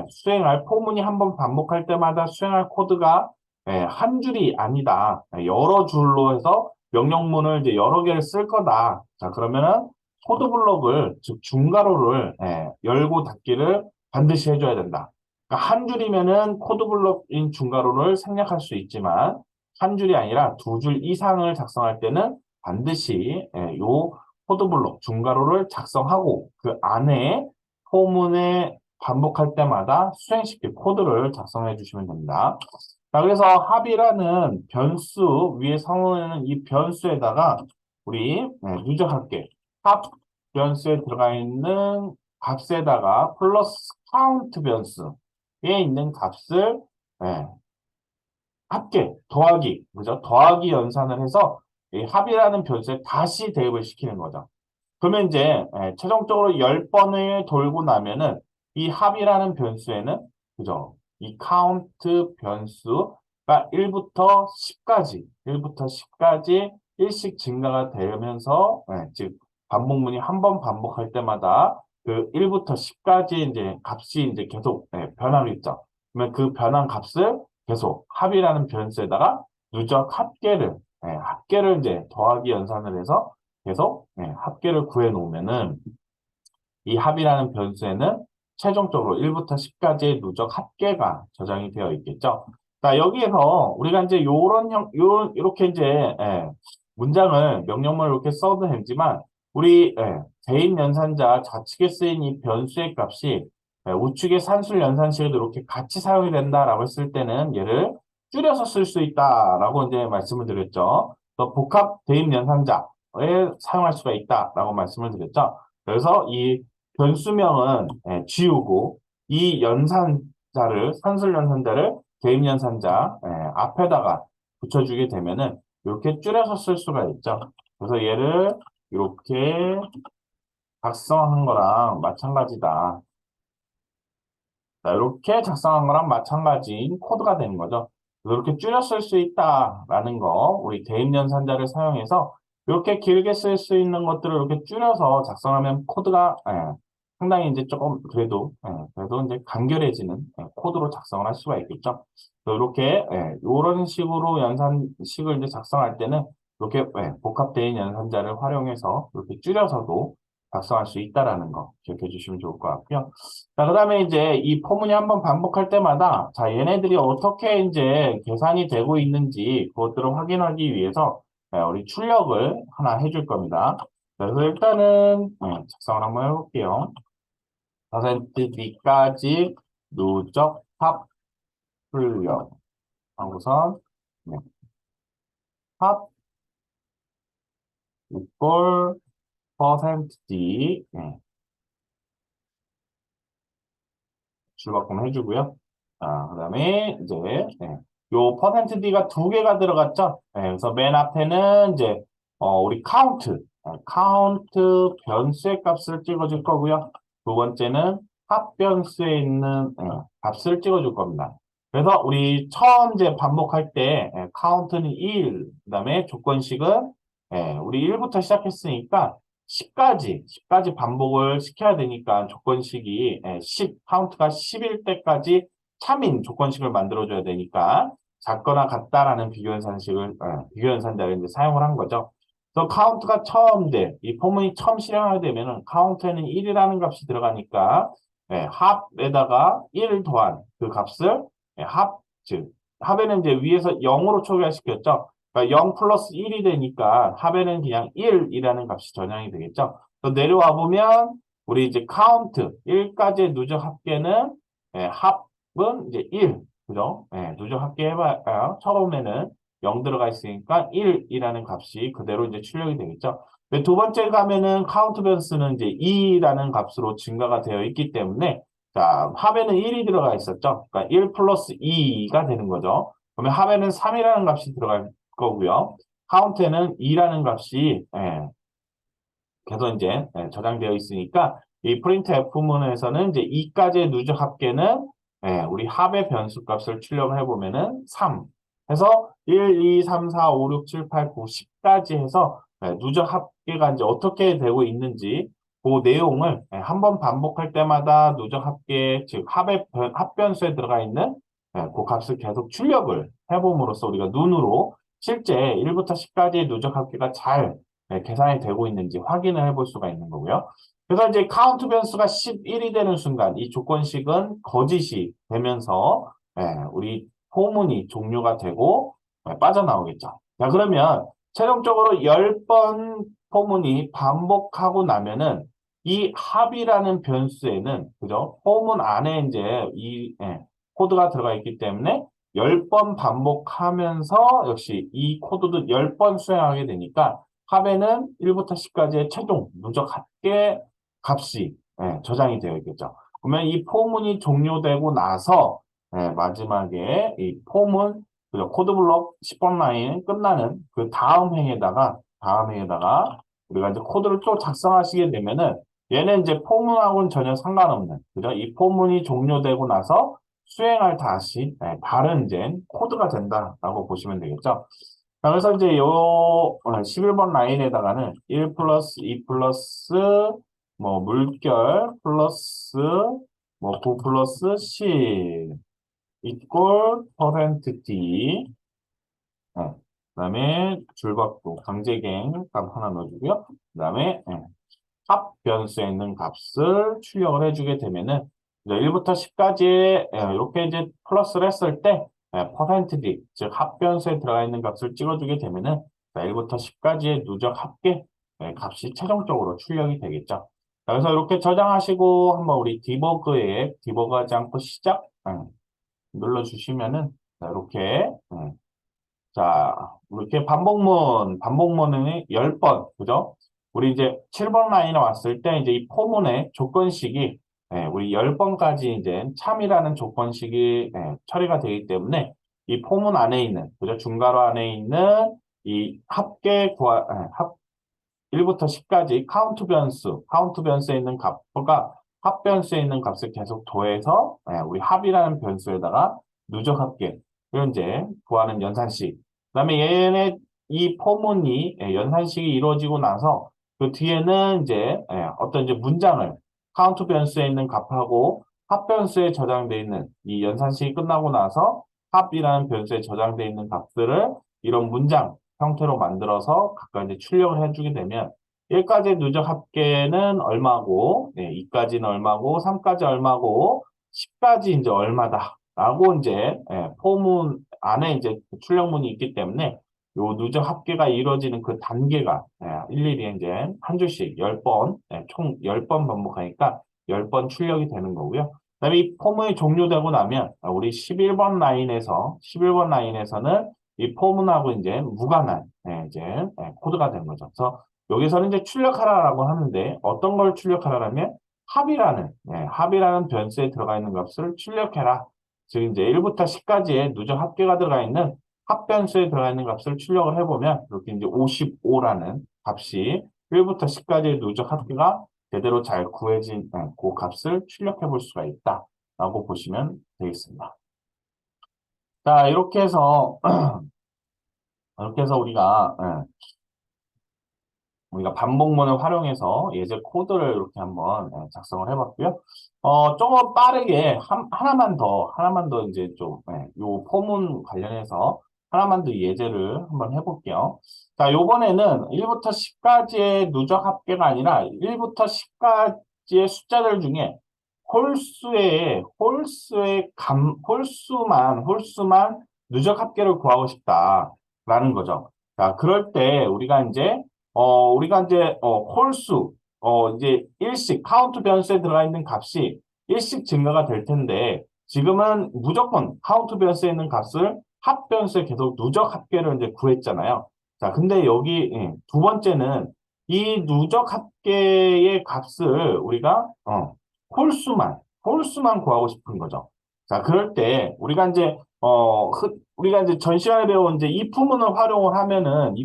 수행할 포문이 한번 반복할 때마다 수행할 코드가 한 줄이 아니다. 여러 줄로 해서 명령문을 이제 여러 개를 쓸 거다. 자, 그러면은 코드 블록을, 즉 중괄호를 열고 닫기를 반드시 해줘야 된다. 그러니까 한 줄이면은 코드 블록인 중괄호를 생략할 수 있지만 한 줄이 아니라 두 줄 이상을 작성할 때는 반드시 요 코드 블록 중괄호를 작성하고 그 안에 포문에 반복할 때마다 수행시킬 코드를 작성해 주시면 됩니다. 자, 그래서 합이라는 변수 위에 선언하는 이 변수에다가 우리 누적할게. 합 변수에 들어가 있는 값에다가 플러스 카운트 변수에 있는 값을 예, 더하기, 그죠? 더하기 연산을 해서 이 합이라는 변수에 다시 대입을 시키는 거죠. 그러면 이제 최종적으로 10번을 돌고 나면은 이 합이라는 변수에는 그죠? 이 카운트 변수가 1부터 10까지 1부터 10까지 일씩 증가가 되면서 즉 반복문이 한 번 반복할 때마다 그 1부터 10까지 이제 값이 이제 계속 변하겠죠. 그러면 그 변한 값을 계속 합이라는 변수에다가 누적 합계를 이제 더하기 연산을 해서 계속 합계를 구해 놓으면은 이 합이라는 변수에는 최종적으로 1부터 10까지의 누적 합계가 저장이 되어 있겠죠. 자, 여기에서 우리가 이제 요렇게 이제, 문장을, 명령문을 이렇게 써도 되지만, 우리, 대입 연산자 좌측에 쓰인 이 변수의 값이 우측의 산술 연산식에도 이렇게 같이 사용이 된다라고 했을 때는 얘를 줄여서 쓸 수 있다라고 이제 말씀을 드렸죠. 또 복합 대입 연산자에 사용할 수가 있다라고 말씀을 드렸죠. 그래서 이 변수명은 지우고 이 산술 연산자를 개임 연산자 앞에다가 붙여주게 되면은 이렇게 줄여서 쓸 수가 있죠. 그래서 얘를 이렇게 작성한 거랑 마찬가지다. 자, 이렇게 작성한 거랑 마찬가지인 코드가 되는 거죠. 이렇게 줄여 쓸 수 있다라는 거, 우리 대입연산자를 사용해서 이렇게 길게 쓸 수 있는 것들을 이렇게 줄여서 작성하면 코드가 상당히 이제 조금 그래도 이제 간결해지는 코드로 작성을 할 수가 있겠죠. 이렇게 이런 식으로 연산식을 이제 작성할 때는 이렇게 복합대인 연산자를 활용해서 이렇게 줄여서도 작성할 수 있다라는 거 기억해 주시면 좋을 것 같고요. 자, 그다음에 이제 이 포문이 한번 반복할 때마다 자, 얘네들이 어떻게 이제 계산이 되고 있는지 그것들을 확인하기 위해서 우리 출력을 하나 해줄 겁니다. 자, 그래서 일단은 작성을 한번 해볼게요. 퍼센트 D까지 누적 합 출력 하고선 네, 합 equal 퍼센트 D 줄바꿈 해주고요. 그다음에 이제 요 퍼센트 D가 두 개가 들어갔죠. 그래서 맨 앞에는 이제 우리 카운트 변수의 값을 찍어줄 거고요. 두 번째는 합 변수에 있는 값을 찍어줄 겁니다. 그래서 우리 처음 이제 반복할 때 카운트는 1, 그다음에 조건식은 우리 1부터 시작했으니까 10까지 반복을 시켜야 되니까 조건식이 10, 카운트가 10일 때까지 참인 조건식을 만들어줘야 되니까 작거나 같다라는 비교연산자를 이제 사용을 한 거죠. 그래서 카운트가 처음 이 포문이 처음 실행하게 되면은 카운트에는 1이라는 값이 들어가니까 합에다가 1을 더한 그 값을 즉 합에는 이제 위에서 0으로 초기화시켰죠. 그러니까 0 플러스 1이 되니까 합에는 그냥 1이라는 값이 전향이 되겠죠. 또 내려와 보면 우리 이제 카운트 1까지의 누적 합계는 합은 이제 1, 그죠? 누적 합계 해봐야 처음에는 0 들어가 있으니까 1이라는 값이 그대로 이제 출력이 되겠죠. 두 번째 가면은 카운트 변수는 이제 2라는 값으로 증가가 되어 있기 때문에 자, 합에는 1이 들어가 있었죠. 그러니까 1 플러스 2가 되는 거죠. 그러면 합에는 3이라는 값이 들어갈 거고요. 카운트에는 2라는 값이 계속 이제 저장되어 있으니까 이 프린트 F문에서는 이제 2까지의 누적 합계는 우리 합의 변수 값을 출력을 해보면은 3 해서 1, 2, 3, 4, 5, 6, 7, 8, 9, 10까지 해서 누적 합계가 이제 어떻게 되고 있는지 그 내용을 한 번 반복할 때마다 누적 합계, 즉 합변수에 들어가 있는 그 값을 계속 출력을 해봄으로써 우리가 눈으로 실제 1부터 10까지의 누적 합계가 잘 계산이 되고 있는지 확인을 해볼 수가 있는 거고요. 그래서 이제 카운트 변수가 11이 되는 순간 이 조건식은 거짓이 되면서 우리 포문이 종료가 되고 빠져나오겠죠. 자, 그러면 최종적으로 10번 포문이 반복하고 나면은 이 합이라는 변수에는 그죠? 포문 안에 이제 이 코드가 들어가 있기 때문에 10번 반복하면서 역시 이 코드도 10번 수행하게 되니까 합에는 1부터 10까지의 최종 누적 합계 값이 저장이 되어 있겠죠. 그러면 이 포문이 종료되고 나서 마지막에 이 포문 그죠? 코드블록 10번 라인 끝나는 그 다음 행에다가 우리가 이제 코드를 또 작성하시게 되면은 얘는 이제 포문하고는 전혀 상관없는, 그죠? 이 포문이 종료되고 나서 수행할 다시 다른 이제 코드가 된다라고 보시면 되겠죠. 자, 그래서 이제 요 11번 라인에다가는 1 플러스 2 플러스 뭐 물결 플러스 뭐 9 플러스 10 이꼴 퍼센트 D 그다음에 줄바꿈 강제갱 값 하나 넣어주고요. 그다음에 합 변수에 있는 값을 출력을 해주게 되면은 이제 1부터 10까지 이렇게 이제 플러스를 했을 때 퍼센트 D, 즉 합 변수에 들어가 있는 값을 찍어주게 되면은 1부터 10까지의 누적 합계 값이 최종적으로 출력이 되겠죠. 자, 그래서 이렇게 저장하시고 한번 우리 디버그에 디버그하지 않고 시작 눌러주시면은 자, 이렇게 자, 이렇게 반복문은 10번, 그죠? 우리 이제 7번 라인에 왔을 때 이제 이 포문의 조건식이 우리 10번까지 이제 참이라는 조건식이 처리가 되기 때문에 이 포문 안에 있는, 그죠? 중괄호 안에 있는 이 합계 구하, 1부터 10까지 카운트 변수에 있는 값과 합 변수에 있는 값을 계속 더해서 우리 합이라는 변수에다가 누적 합계, 이걸 이제 구하는 연산식. 그다음에 얘네 이 포문이 연산식이 이루어지고 나서 그 뒤에는 이제 어떤 이제 문장을 카운트 변수에 있는 값하고 합 변수에 저장되어 있는 이 연산식이 끝나고 나서 합이라는 변수에 저장되어 있는 값들을 이런 문장 형태로 만들어서 각각 이제 출력을 해주게 되면 1까지 누적 합계는 얼마고, 2까지는 얼마고, 3까지 얼마고, 10까지 이제 얼마다. 라고 이제, 포문 안에 이제 출력문이 있기 때문에 요 누적 합계가 이루어지는 그 단계가 일일이 이제 한 줄씩 10번, 총 10번 반복하니까 10번 출력이 되는 거고요. 그다음에 이 포문이 종료되고 나면 우리 11번 라인에서는 이 포문하고 이제 무관한 이제 코드가 되는 거죠. 그래서 여기서는 이제 출력하라라고 하는데 어떤 걸 출력하라면 합이라는 변수에 들어가 있는 값을 출력해라. 즉 이제 1부터 10까지의 누적 합계가 들어가 있는 합 변수에 들어가 있는 값을 출력을 해보면 이렇게 이제 55라는 값이 1부터 10까지의 누적 합계가 제대로 잘 구해진 그 값을 출력해 볼 수가 있다라고 보시면 되겠습니다. 자, 이렇게 해서 우리가 반복문을 활용해서 예제 코드를 이렇게 한번 작성을 해봤고요. 조금 빠르게 하나만 더 이제 좀, 요 포문 관련해서 하나만 더 예제를 한번 해볼게요. 자, 요번에는 1부터 10까지의 누적 합계가 아니라 1부터 10까지의 숫자들 중에 홀수만 누적 합계를 구하고 싶다라는 거죠. 자, 그럴 때 홀수, 이제 일씩, 카운트 변수에 들어가 있는 값이 일씩 증가가 될 텐데, 지금은 무조건 카운트 변수에 있는 값을 합 변수에 계속 누적 합계를 이제 구했잖아요. 자, 근데 여기, 두 번째는 이 누적 합계의 값을 홀수만 구하고 싶은 거죠. 자, 그럴 때, 우리가 이제 전 시간에 배운 이제 이 부문을 활용하면은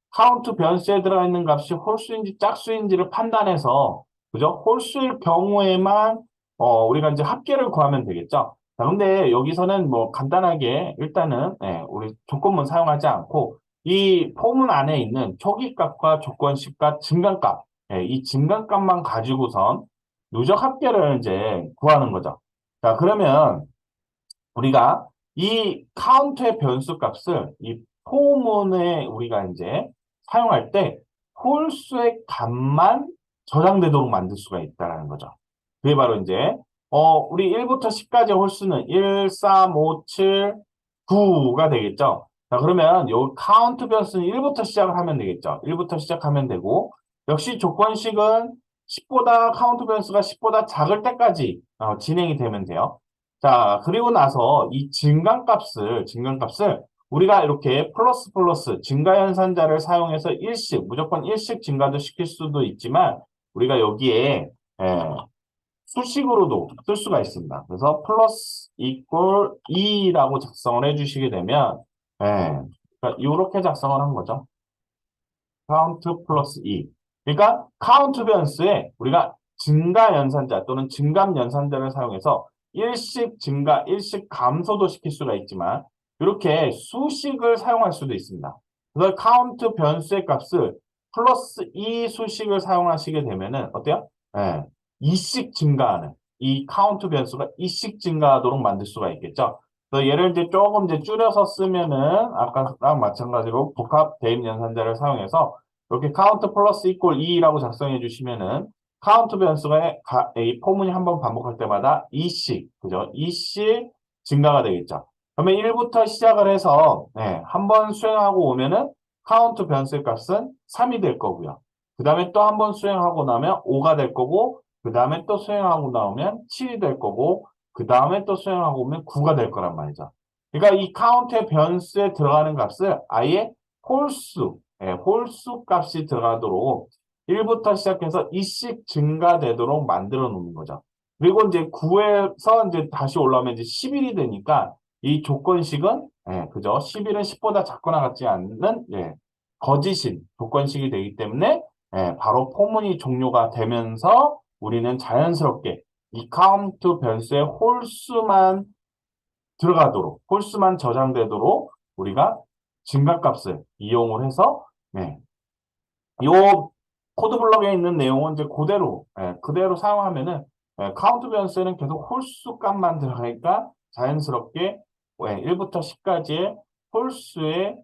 카운트 변수에 들어가 있는 값이 홀수인지 짝수인지를 판단해서, 그죠? 홀수일 경우에만, 우리가 이제 합계를 구하면 되겠죠? 자, 근데 여기서는 뭐 간단하게 일단은, 우리 조건문 사용하지 않고, 이 포문 안에 있는 초기값과 조건식과 증가값, 이 증가값만 가지고선 누적 합계를 이제 구하는 거죠. 자, 그러면 우리가 이 카운트의 변수 값을 이 포문에 우리가 이제 사용할 때 홀수의 값만 저장되도록 만들 수가 있다는 거죠. 그게 바로 이제 우리 1부터 10까지 홀수는 1, 3, 5, 7, 9가 되겠죠. 자, 그러면 요 카운트 변수는 1부터 시작을 하면 되겠죠. 1부터 시작하면 되고 역시 조건식은 카운트 변수가 10보다 작을 때까지 진행이 되면 돼요. 자, 그리고 나서 이 증가값을 우리가 이렇게 플러스 증가연산자를 사용해서 무조건 일씩 증가도 시킬 수도 있지만 우리가 여기에 수식으로도 쓸 수가 있습니다. 그래서 플러스 이꼴 2라고 작성을 해주시게 되면, 이렇게 작성을 한 거죠. 카운트 플러스 2. 그러니까 카운트 변수에 우리가 증가 연산자 또는 증감 연산자를 사용해서 일씩 증가, 일씩 감소도 시킬 수가 있지만 이렇게 수식을 사용할 수도 있습니다. 그래서 카운트 변수의 값을 플러스 2 수식을 사용하시게 되면은 어때요? 예, 2씩 증가하는 이 카운트 변수가 2씩 증가하도록 만들 수가 있겠죠. 그래서 얘를 이제 조금 이제 줄여서 쓰면은 아까랑 마찬가지로 복합 대입 연산자를 사용해서 이렇게 카운트 플러스 이퀄 2라고 작성해 주시면은 카운트 변수가 이 포문이 한번 반복할 때마다 2씩 그죠? 2씩 증가가 되겠죠. 그러면 1부터 시작을 해서 한 번 수행하고 오면은 카운트 변수의 값은 3이 될 거고요. 그 다음에 또 한 번 수행하고 나면 5가 될 거고 그 다음에 또 수행하고 나오면 7이 될 거고 그 다음에 또 수행하고 오면 9가 될 거란 말이죠. 그러니까 이 카운트의 변수에 들어가는 값을 아예 홀수, 홀수 값이 들어가도록 1부터 시작해서 2씩 증가되도록 만들어 놓는 거죠. 그리고 이제 9에서 이제 다시 올라오면 이제 11이 되니까 이 조건식은, 그죠? 11은 10보다 작거나 같지 않는, 거짓인 조건식이 되기 때문에, 바로 포문이 종료가 되면서 우리는 자연스럽게 이 카운트 변수의 홀수만 들어가도록, 홀수만 저장되도록 우리가 증가값을 이용을 해서, 요 코드 블럭에 있는 내용은 이제 그대로 사용하면은, 카운트 변수에는 계속 홀수 값만 들어가니까 자연스럽게 1부터 10까지의 홀수의,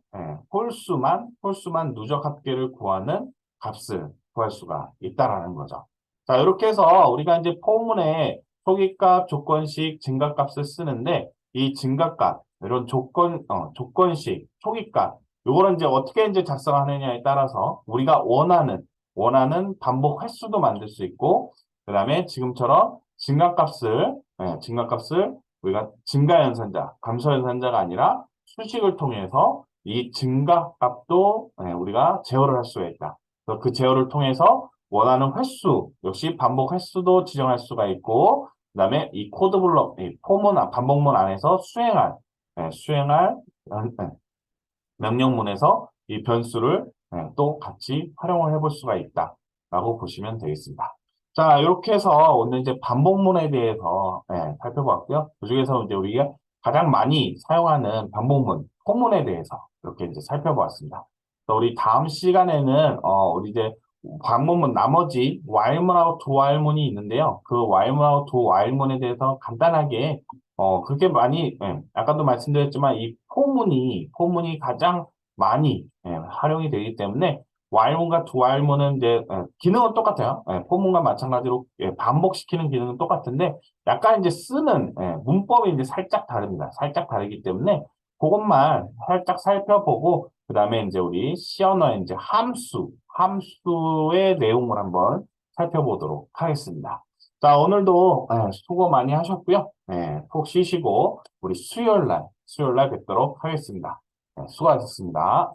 홀수만 누적 합계를 구하는 값을 구할 수가 있다라는 거죠. 자, 이렇게 해서 우리가 이제 포문에 초기값, 조건식, 증가값을 쓰는데 이 증가값, 이런 조건식, 초기값, 요거는 이제 어떻게 이제 작성하느냐에 따라서 우리가 원하는 반복 횟수도 만들 수 있고, 그 다음에 지금처럼 증가값을 우리가 증가 연산자, 감소 연산자가 아니라 수식을 통해서 이 증가값도 우리가 제어를 할 수가 있다. 그래서 그 제어를 통해서 원하는 횟수, 역시 반복 횟수도 지정할 수가 있고, 그 다음에 이 코드 블록, 이 반복문 안에서 수행할 명령문에서 이 변수를 또 같이 활용을 해볼 수가 있다라고 보시면 되겠습니다. 자, 이렇게 해서 오늘 이제 반복문에 대해서 살펴봤고요. 그중에서 이제 우리가 가장 많이 사용하는 반복문, 포문에 대해서 이렇게 이제 살펴보았습니다. 또 우리 다음 시간에는 우리 이제 반복문 나머지 while문하고 do while문이 있는데요. 그 while문하고 do while문에 대해서 간단하게 그렇게 많이, 아까도 말씀드렸지만, 이 포문이 가장 많이, 활용이 되기 때문에, while문과 do while문은 이제, 기능은 똑같아요. 포문과 마찬가지로, 반복시키는 기능은 똑같은데, 약간 이제 쓰는, 문법이 이제 살짝 다릅니다. 살짝 다르기 때문에, 그것만 살짝 살펴보고, 그 다음에 이제 우리 C 언어의 이제 함수의 내용을 한번 살펴보도록 하겠습니다. 자, 오늘도 수고 많이 하셨고요. 푹 쉬시고 우리 수요일 날 뵙도록 하겠습니다. 수고하셨습니다.